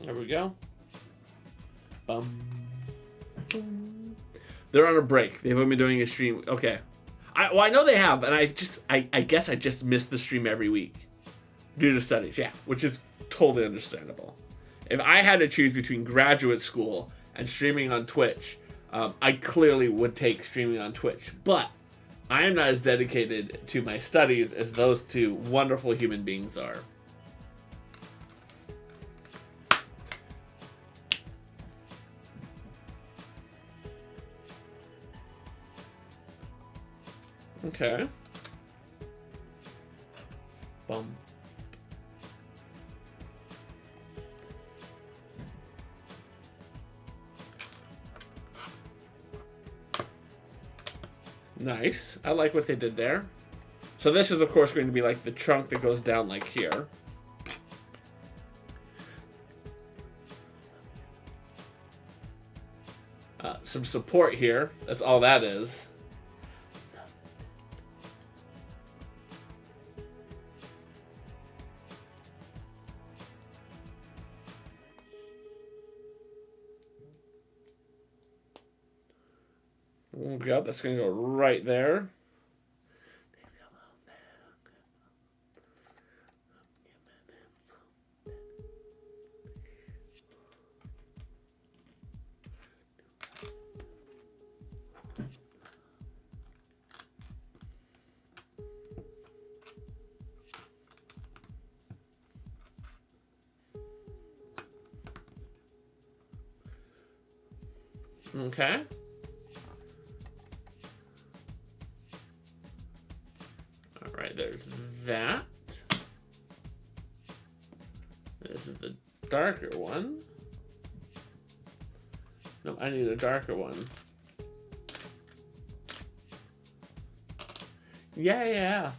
There we go. They're on a break. They haven't been doing a stream. Okay. I know they have, and I guess I just miss the stream every week due to studies. Yeah, which is totally understandable. If I had to choose between graduate school and streaming on Twitch, I clearly would take streaming on Twitch. But I am not as dedicated to my studies as those two wonderful human beings are. Okay. Bum. Nice. I like what they did there. So this is, of course, going to be like the trunk that goes down like here. Some support here. That's all that is. Oh god, that's going to go right there. Okay. All right, there's that. This is the darker one. No, I need a darker one. Yeah.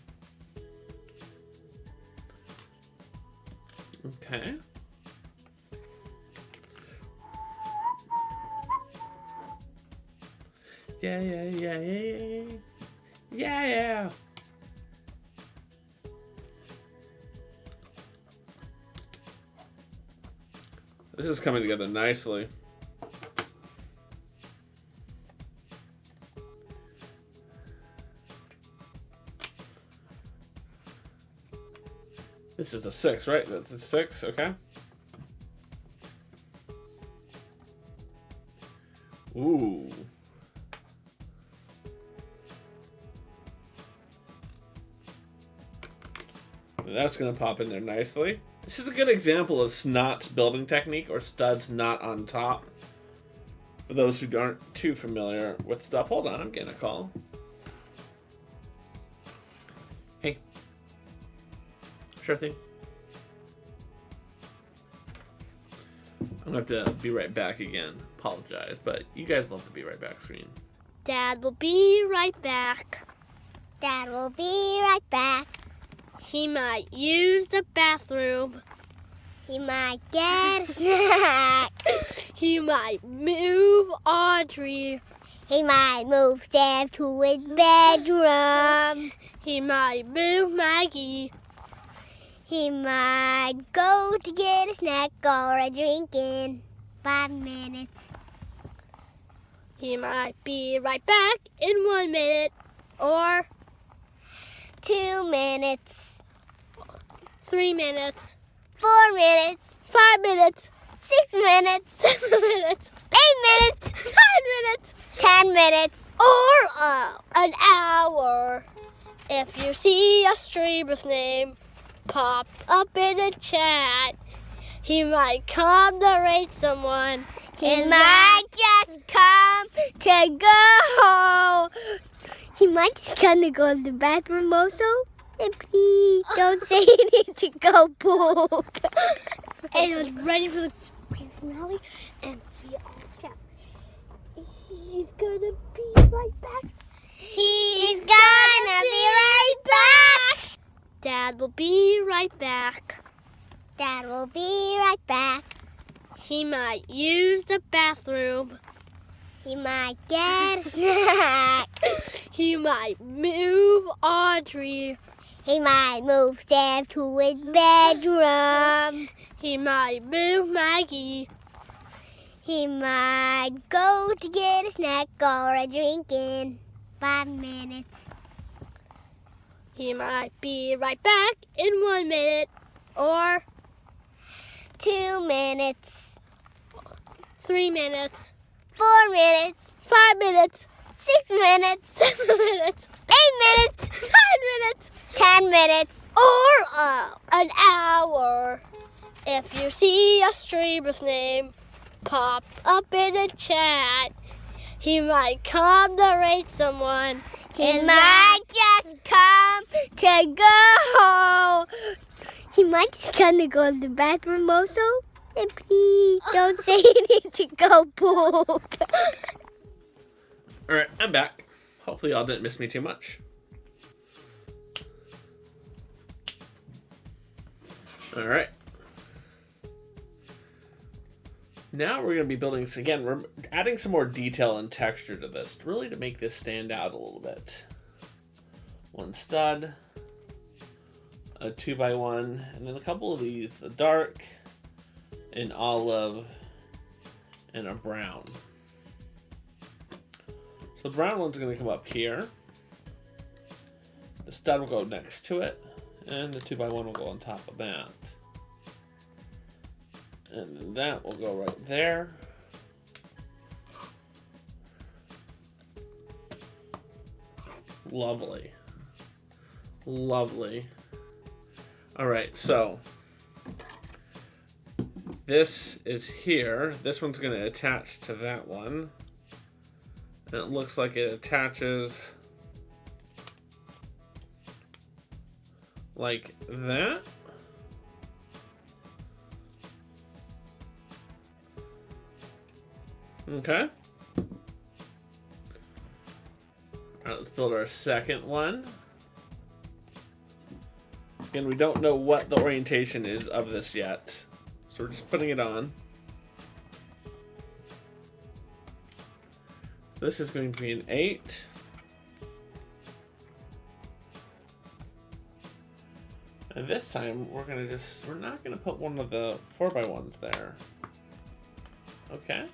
Okay. Yeah. This is coming together nicely. This is a 6, right? That's a 6, okay. Ooh. That's going to pop in there nicely. This is a good example of Snot's building technique, or studs not on top. For those who aren't too familiar with stuff. Hold on, I'm getting a call. Hey. Sure thing. I'm going to have to be right back again. Apologize, but you guys love the be right back screen. Dad will be right back. Dad will be right back. He might use the bathroom. He might get a snack. He might move Audrey. He might move Sam to his bedroom. He might move Maggie. He might go to get a snack or a drink in 5 minutes. He might be right back in 1 minute or 2 minutes. 3 minutes. 4 minutes. 5 minutes. 6 minutes. 7 minutes. 8 minutes. 9 minutes. 10 minutes. Or an hour. If you see a streamer's name pop up in the chat, he might come to rate someone. He might just come to go. He might just come to go to the bathroom also. And please don't say you need to go poop. And I was ready for the grand finale, and we all shout, he's gonna be right back. He's gonna be right back. Dad will be right back. Dad will be right back. He might use the bathroom. He might get a snack. He might move Audrey. He might move Sam to his bedroom. He might move Maggie. He might go to get a snack or a drink in 5 minutes. He might be right back in 1 minute or 2 minutes, 3 minutes, 4 minutes, 5 minutes, 6 minutes, 7 minutes, 8 minutes, 9 minutes, 10 minutes, or an hour. If you see a streamer's name pop up in the chat, he might come to rate someone. He might just come to go. He might just come to go to the bathroom also. And please don't say he needs to go poop. Alright, I'm back. Hopefully y'all didn't miss me too much. Alright. Now we're going to be building, again, we're adding some more detail and texture to this, really to make this stand out a little bit. One stud, a 2x1, and then a couple of these, a dark, an olive, and a brown. So the brown one's going to come up here. The stud will go next to it, and the 2x1 will go on top of that. And then that will go right there. Lovely. Lovely. Alright, so this is here. This one's going to attach to that one. And it looks like it attaches like that. Okay. All right, let's build our second one. Again, we don't know what the orientation is of this yet, so we're just putting it on. So this is going to be an 8. And this time, we're not gonna put one of the 4x1s there. Okay.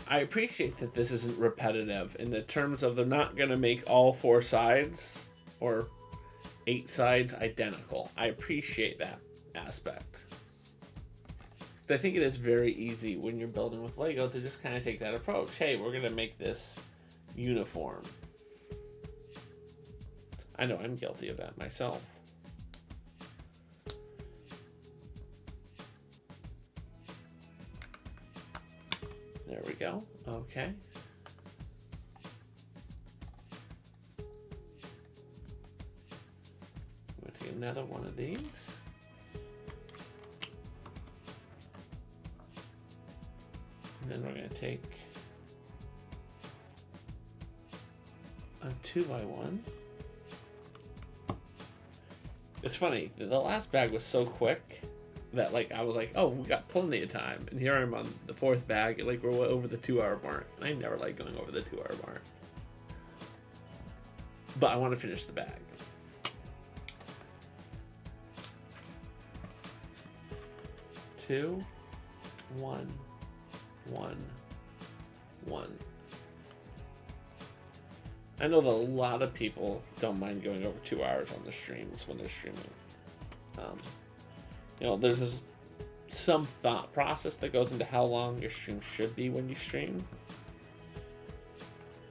I appreciate that this isn't repetitive in the terms of they're not going to make all 4 sides or 8 sides identical. I appreciate that aspect. Because I think it is very easy when you're building with Lego to just kind of take that approach. Hey, we're going to make this uniform. I know I'm guilty of that myself. There we go. Okay. I'm going to take another one of these. And then we're going to take a 2x1. It's funny, the last bag was so quick that I was like, oh, we got plenty of time. And here I'm on the 4th bag, and we're over the 2-hour mark. And I never like going over the 2-hour mark. But I want to finish the bag. Two, 1, 1, 1. I know that a lot of people don't mind going over 2 hours on the streams when they're streaming. There's some thought process that goes into how long your stream should be when you stream.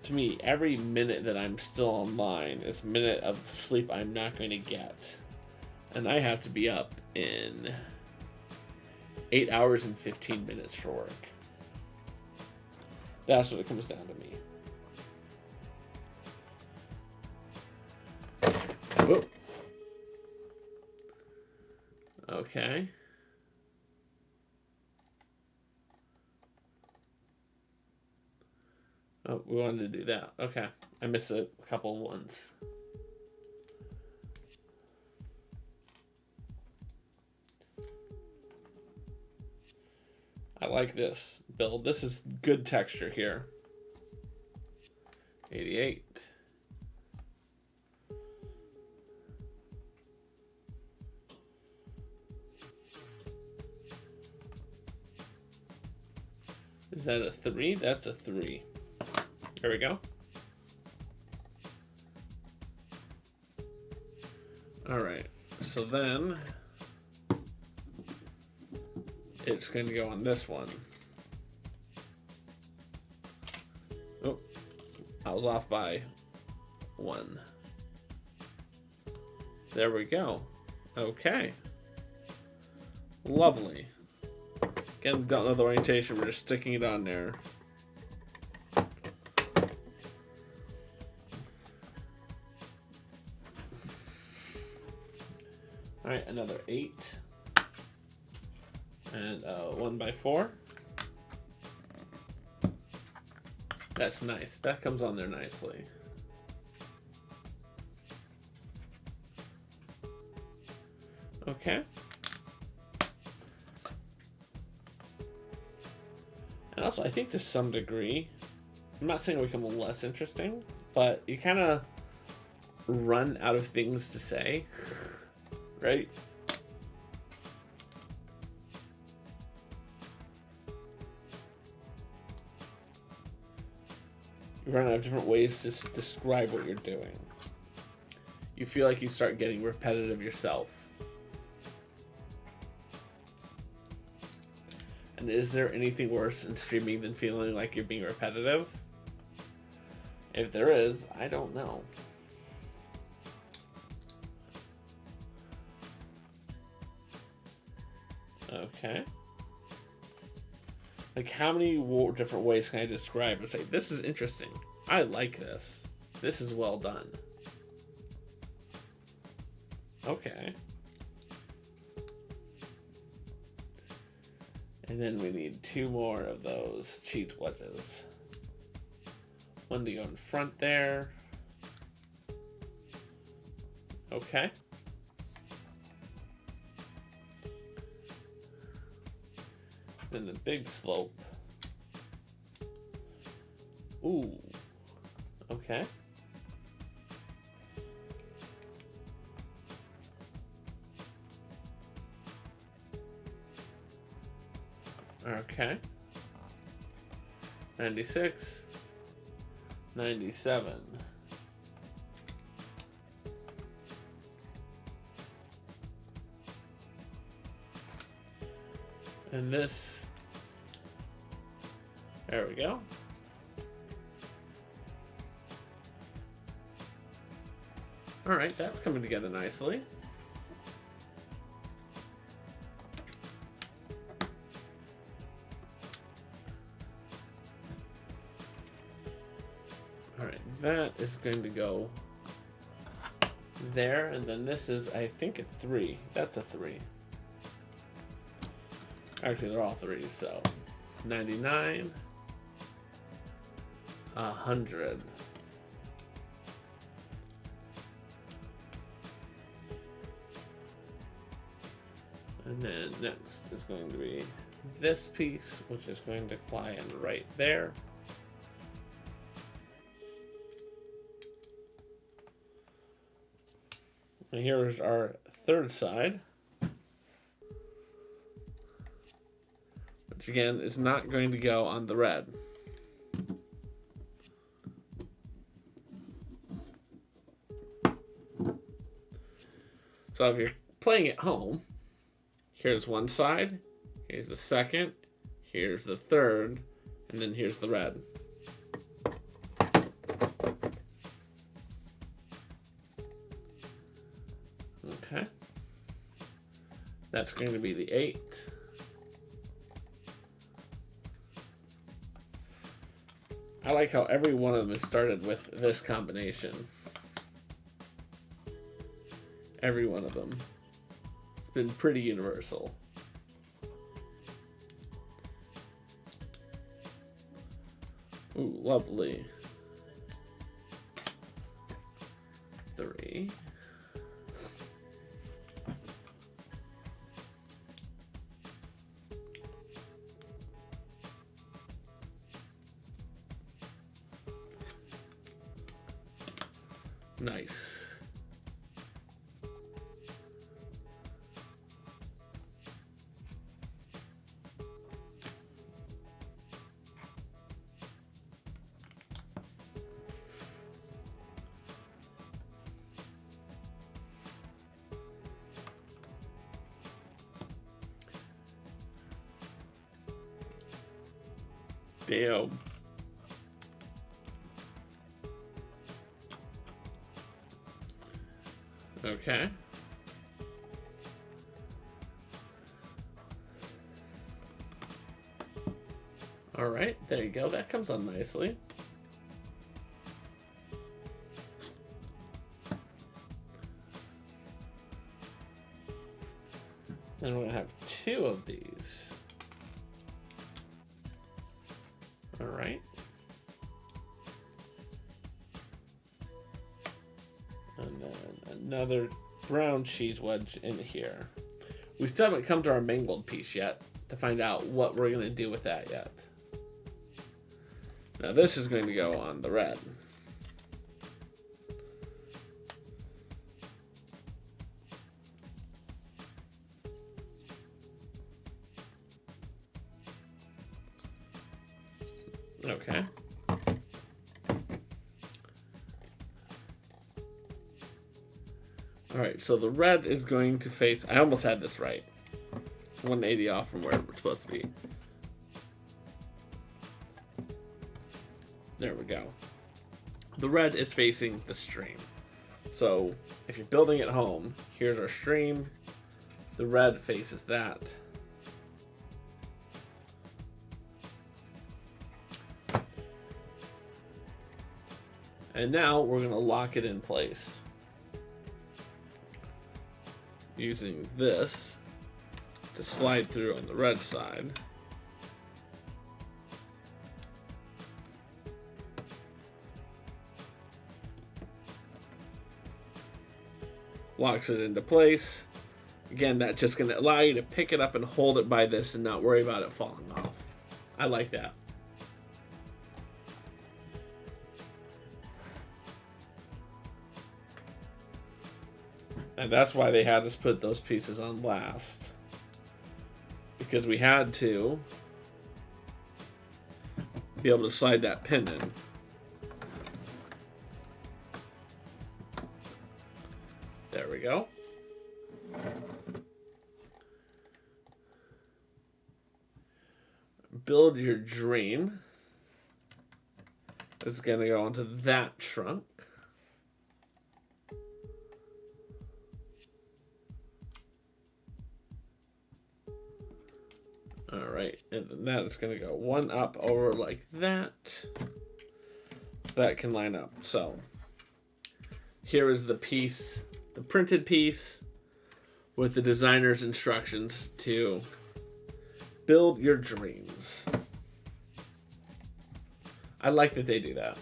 To me, every minute that I'm still online is a minute of sleep I'm not going to get. And I have to be up in 8 hours and 15 minutes for work. That's what it comes down to me. Whoa. Okay. Oh, we wanted to do that. Okay. I missed a couple ones. I like this build. This is good texture here. 88. Is that a 3? That's a 3. There we go. All right. So then it's going to go on this one. Oh, I was off by 1. There we go. Okay. Lovely. Again, don't know the orientation. We're just sticking it on there. All right, another 8. And 1x4. That's nice. That comes on there nicely. Okay. And also, I think to some degree, I'm not saying it'll become less interesting, but you kind of run out of things to say, right? You run out of different ways to describe what you're doing. You feel like you start getting repetitive yourself. And is there anything worse in streaming than feeling like you're being repetitive? If there is, I don't know. Okay. Like, how many different ways can I describe and say, this is interesting. I like this. This is well done. Okay. And then we need 2 more of those cheat wedges. 1 to go in front there. Okay. Then the big slope. Ooh. Okay. Okay. 96. 97. And this. There we go. All right, that's coming together nicely. All right, that is going to go there, and then this is, I think, a 3. That's a 3. Actually, they're all 3s, so 99, 100. And then next is going to be this piece, which is going to fly in right there. And here's our third side, which again is not going to go on the red. So if you're playing at home, here's one side, here's the second, here's the third, and then here's the red. Okay. That's going to be the 8. I like how every one of them is started with this combination. Every one of them. It's been pretty universal. Ooh, lovely. 3. Nice. Damn. Okay. All right, there you go. That comes on nicely. And we're gonna have 2 of these. All right. And then another brown cheese wedge in here. We still haven't come to our mangled piece yet to find out what we're going to do with that yet. Now this is going to go on the red. Okay. Alright, so the red is going to face... I almost had this right. 180 off from where we're supposed to be. There we go. The red is facing the stream. So, if you're building at home, here's our stream. The red faces that. And now we're going to lock it in place. Using this to slide through on the red side. Locks it into place. Again, that's just going to allow you to pick it up and hold it by this and not worry about it falling off. I like that. And that's why they had us put those pieces on last. Because we had to be able to slide that pin in. There we go. Build your dream. It's going to go onto that trunk. Alright, and then that is going to go one up over like that. So that can line up. So, here is the piece, the printed piece, with the designer's instructions to build your dreams. I like that they do that.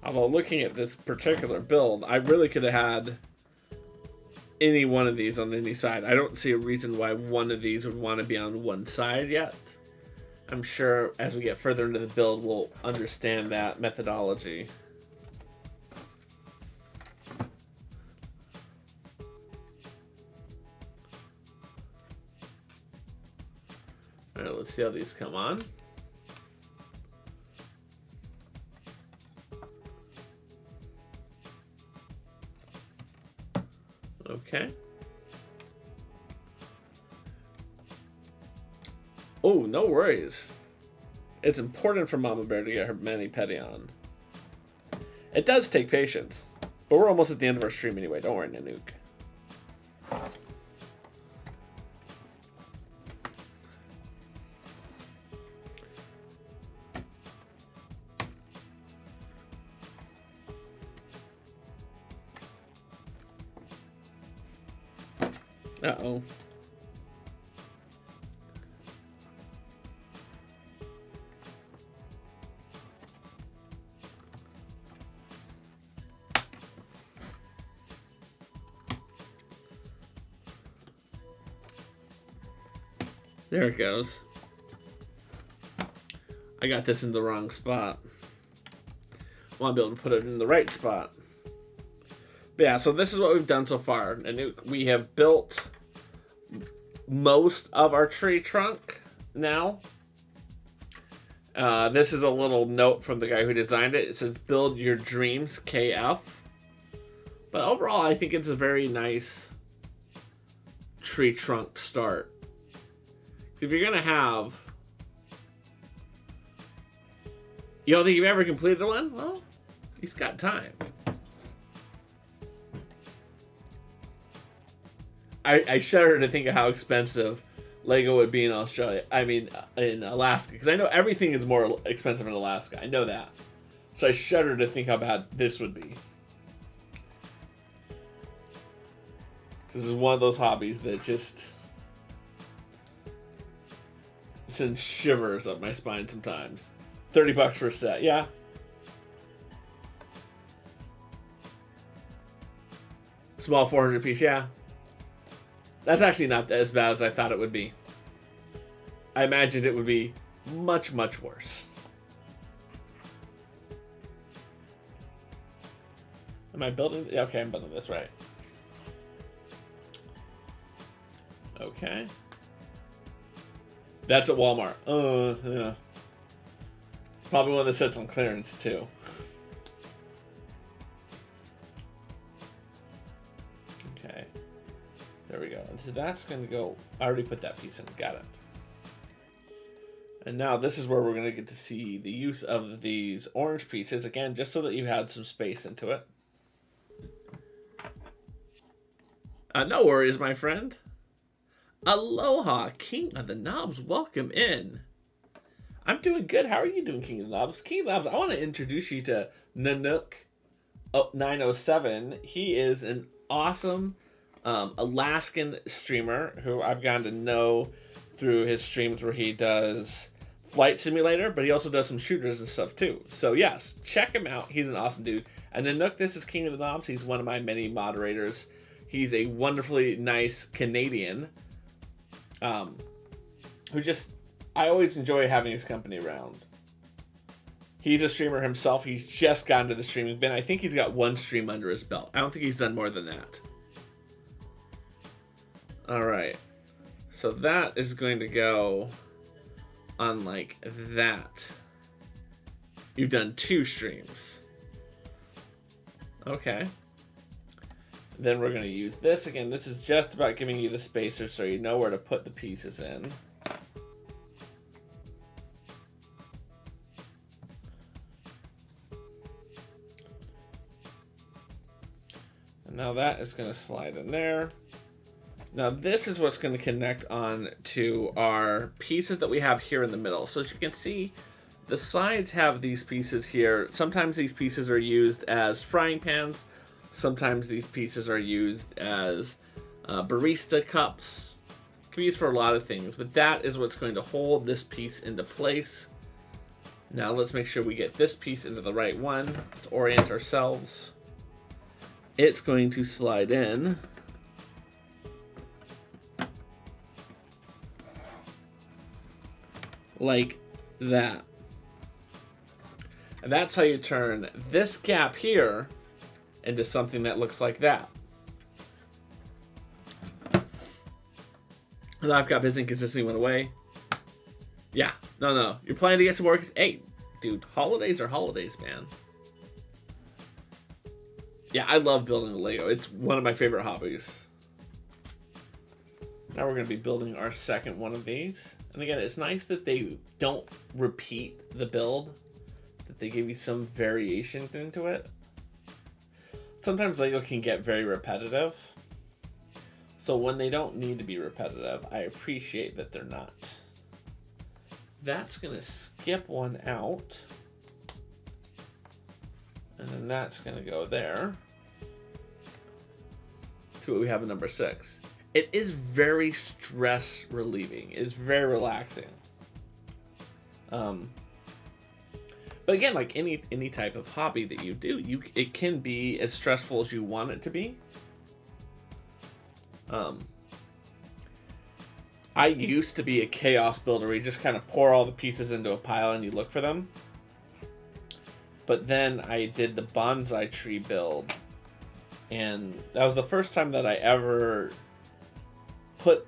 Although looking at this particular build, I really could have had any one of these on any side. I don't see a reason why one of these would want to be on one side yet. I'm sure as we get further into the build, we'll understand that methodology. All right, let's see how these come on. Okay. Oh, no worries. It's important for Mama Bear to get her mani-pedi on. It does take patience, but we're almost at the end of our stream anyway. Don't worry, Nanook. Uh-oh. There it goes. I got this in the wrong spot. Want to be able to put it in the right spot. But yeah, so this is what we've done so far. And we have built most of our tree trunk now. This is a little note from the guy who designed it. It says, build your dreams, KF. But overall, I think it's a very nice tree trunk start. So if you're going to have... You don't think you've ever completed one? Well, he's got time. I shudder to think of how expensive Lego would be in Australia. I mean, in Alaska. Because I know everything is more expensive in Alaska. I know that. So I shudder to think how bad this would be. This is one of those hobbies that just sends shivers up my spine sometimes. $30 for a set, yeah. Small 400 piece, yeah. That's actually not as bad as I thought it would be. I imagined it would be much, much worse. Am I building? Yeah, okay, I'm building this right. Okay. That's at Walmart. Yeah. Probably one that sits on clearance, too. Okay. There we go. So that's going to go... I already put that piece in. Got it. And now this is where we're going to get to see the use of these orange pieces. Again, just so that you had some space into it. No worries, my friend. Aloha, King of the Knobs. Welcome in. I'm doing good. How are you doing, King of the Knobs? King of the Knobs, I want to introduce you to Nanook 907. He is an awesome Alaskan streamer who I've gotten to know through his streams where he does Flight Simulator, but he also does some shooters and stuff too. So yes, check him out. He's an awesome dude. And Nanook, this is King of the Knobs. He's one of my many moderators. He's a wonderfully nice Canadian who just... I always enjoy having his company around. He's a streamer himself. He's just gotten to the streaming bin. I think he's got one stream under his belt. I don't think he's done more than that. Alright. So that is going to go on like that. You've done 2 streams. Okay. Then we're going to use this. Again, this is just about giving you the spacer so you know where to put the pieces in. Now that is going to slide in there. Now this is what's going to connect on to our pieces that we have here in the middle. So as you can see, the sides have these pieces here. Sometimes these pieces are used as frying pans. Sometimes these pieces are used as barista cups. Can be used for a lot of things, but that is what's going to hold this piece into place. Now let's make sure we get this piece into the right one. Let's orient ourselves. It's going to slide in. Like that. And that's how you turn this gap here into something that looks like that. And I've got busy inconsistency went away. Yeah, no. You're planning to get some more. Hey, dude, holidays are holidays, man. Yeah, I love building Lego. It's one of my favorite hobbies. Now we're going to be building our second one of these. And again, it's nice that they don't repeat the build, that they give you some variation into it. Sometimes Lego can get very repetitive. So when they don't need to be repetitive, I appreciate that they're not. That's going to skip one out. And then that's going to go there. Let's see what we have in number 6. it is very stress relieving. It's very relaxing. But again, like any type of hobby that you do, it can be as stressful as you want it to be. I used to be a chaos builder where you just kind of pour all the pieces into a pile and you look for them. But then I did the bonsai tree build, and that was the first time that I ever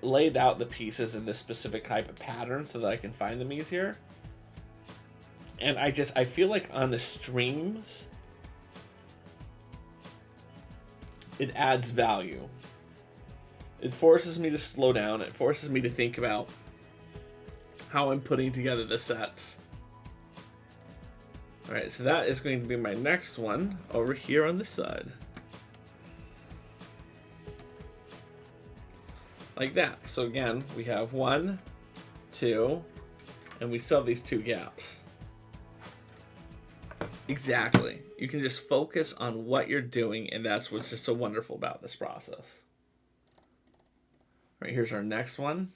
laid out the pieces in this specific type of pattern so that I can find them easier. And I feel like on the streams, it adds value. It forces me to slow down. It forces me to think about how I'm putting together the sets. Alright, so that is going to be my next one over here on the side. Like that. So again, we have 1, 2, and we still have these 2 gaps. Exactly. You can just focus on what you're doing, and that's what's just so wonderful about this process. All right, here's our next one.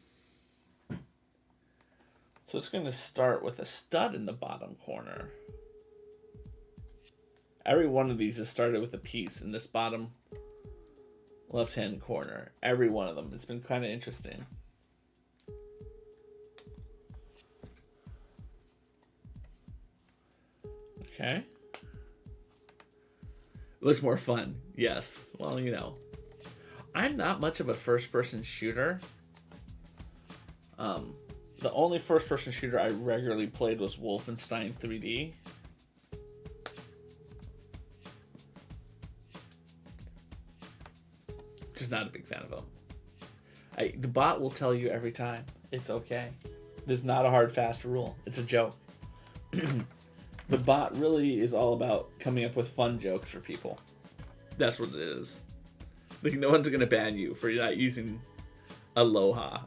So it's going to start with a stud in the bottom corner. Every one of these has started with a piece in this bottom left-hand corner. Every one of them. It's been kind of interesting. Okay. It looks more fun. Yes. Well, you know. I'm not much of a first-person shooter. The only first-person shooter I regularly played was Wolfenstein 3D. Just not a big fan of them. The bot will tell you every time. It's okay. There's not a hard, fast rule. It's a joke. The bot really is all about coming up with fun jokes for people. That's what it is. Like, no one's going to ban you for not using Aloha.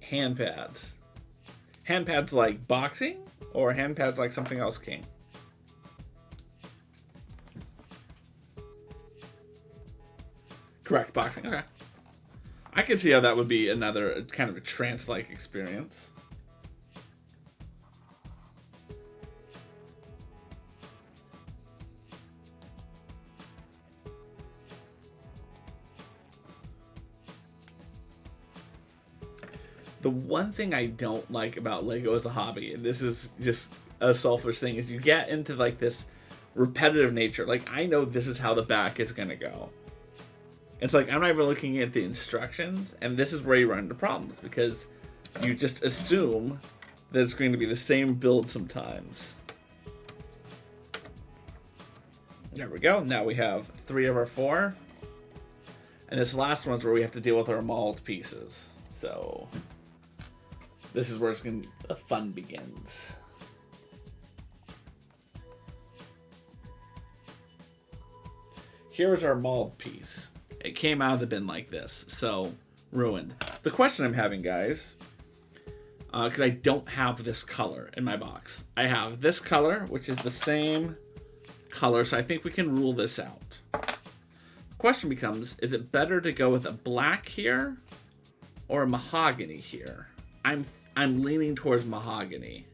Hand pads. Hand pads like boxing, or hand pads like something else, King? Correct, boxing. Okay. I can see how that would be another kind of a trance-like experience. The one thing I don't like about Lego as a hobby, and this is just a selfish thing, is you get into like this repetitive nature. Like, I know this is how the back is going to go. It's like, I'm not even looking at the instructions, and this is where you run into problems, because you just assume that it's going to be the same build sometimes. There we go. Now we have 3 of our 4. And this last one's where we have to deal with our mauled pieces. So this is where the fun begins. Here's our mauled piece. It came out of the bin like this, so ruined. The question I'm having, guys, because I don't have this color in my box. I have this color, which is the same color, so I think we can rule this out. The question becomes, is it better to go with a black here or a mahogany here? I'm leaning towards mahogany.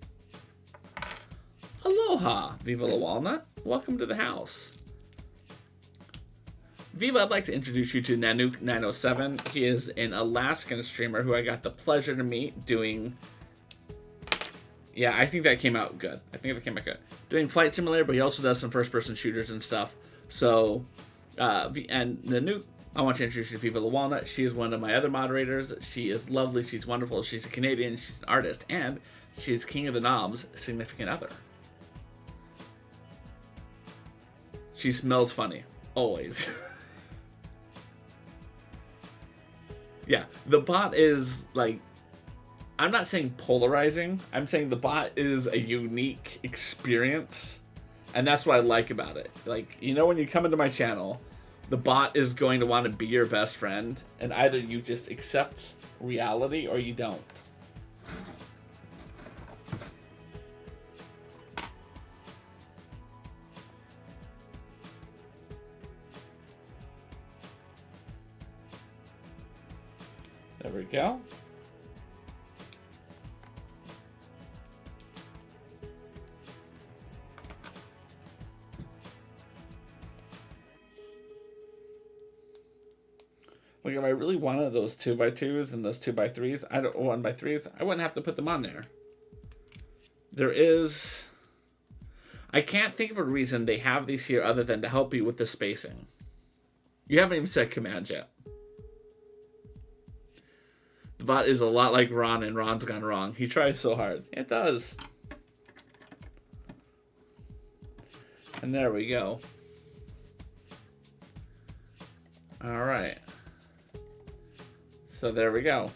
Aloha, Viva la Walnut. Welcome to the house. Viva, I'd like to introduce you to Nanook907. He is an Alaskan streamer who I got the pleasure to meet doing... Yeah, I think that came out good. Doing Flight Simulator, but he also does some first-person shooters and stuff. So, and Nanook, I want to introduce you to Viva la Walnut. She is one of my other moderators. She is lovely. She's wonderful. She's a Canadian. She's an artist. And she's King of the Knobs' significant other. She smells funny. Always. Yeah, the bot is, like, I'm not saying polarizing. I'm saying the bot is a unique experience. And that's what I like about it. Like, you know, when you come into my channel, the bot is going to want to be your best friend. And either you just accept reality or you don't. There we go. Like, if I really wanted those 2x2s and those 2x3s, 1x3s, I wouldn't have to put them on there. There is... I can't think of a reason they have these here other than to help you with the spacing. You haven't even said commands yet. The bot is a lot like Ron, and Ron's gone wrong. He tries so hard. It does. And there we go. All right. So there we go.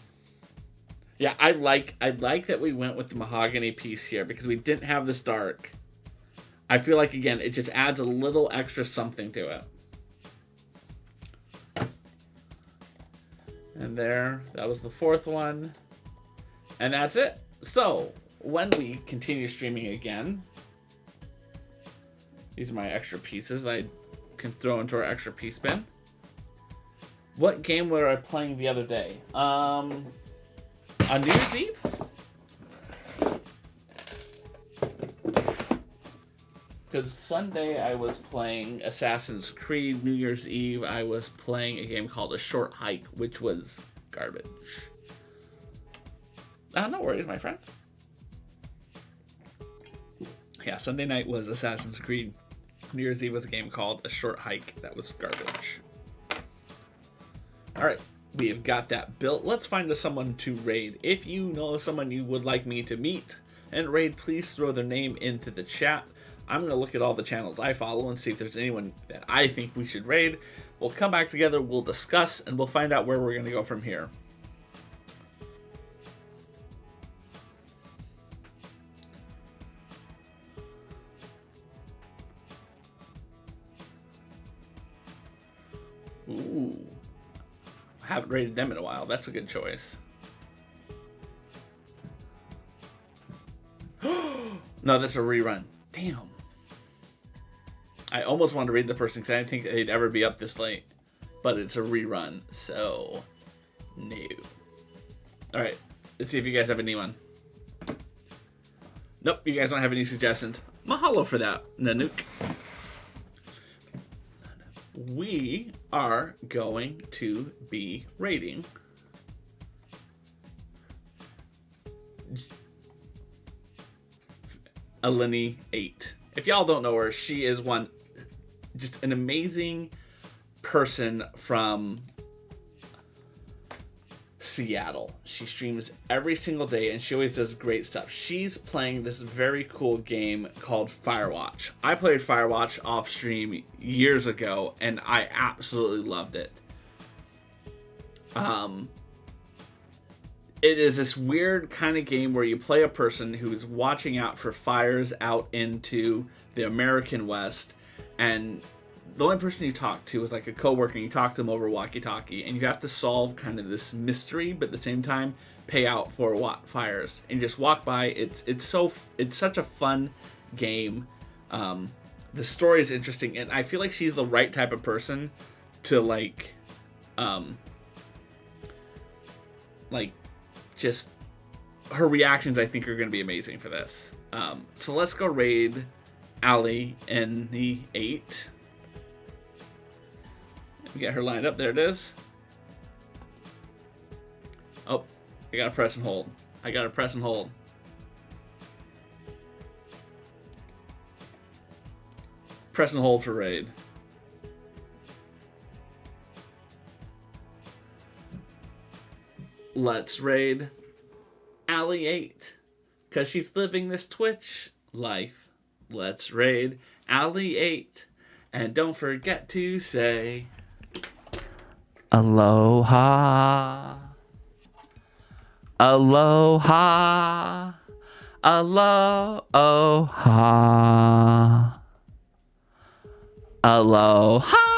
Yeah, I like that we went with the mahogany piece here because we didn't have this dark. I feel like, again, it just adds a little extra something to it. And there, that was the fourth one. And that's it. So, when we continue streaming again, these are my extra pieces I can throw into our extra piece bin. What game were I playing the other day? On New Year's Eve? Because Sunday I was playing Assassin's Creed. New Year's Eve I was playing a game called A Short Hike, which was garbage. No worries, my friend. Yeah, Sunday night was Assassin's Creed. New Year's Eve was a game called A Short Hike. That was garbage. Alright, we have got that built. Let's find us someone to raid. If you know someone you would like me to meet and raid, please throw their name into the chat. I'm going to look at all the channels I follow and see if there's anyone that I think we should raid. We'll come back together, we'll discuss, and we'll find out where we're going to go from here. Ooh. I haven't rated them in a while. That's a good choice. No, that's a rerun. Damn. I almost wanted to read the person because I didn't think they'd ever be up this late. But it's a rerun, so no. Alright, let's see if you guys have anyone. Nope, you guys don't have any suggestions. Mahalo for that, Nanook. We are going to be rating Eleni 8. If y'all don't know her, she is just an amazing person from Seattle. She streams every single day and she always does great stuff. She's playing this very cool game called Firewatch. I played Firewatch off stream years ago and I absolutely loved it. It is this weird kind of game where you play a person who is watching out for fires out into the American West, and the only person you talk to is like a coworker, and you talk to them over walkie-talkie, and you have to solve kind of this mystery, but at the same time pay out for fires, and you just walk by. It's such a fun game. The story is interesting, and I feel like she's the right type of person to just her reactions. I think are going to be amazing for this. So let's go raid Allie in the 8. Get her lined up. There it is. Oh, I gotta press and hold. Press and hold for raid. Let's raid Allie 8. Because she's living this Twitch life. Let's raid Allie 8. And don't forget to say Aloha. Aloha. Aloha. Aloha.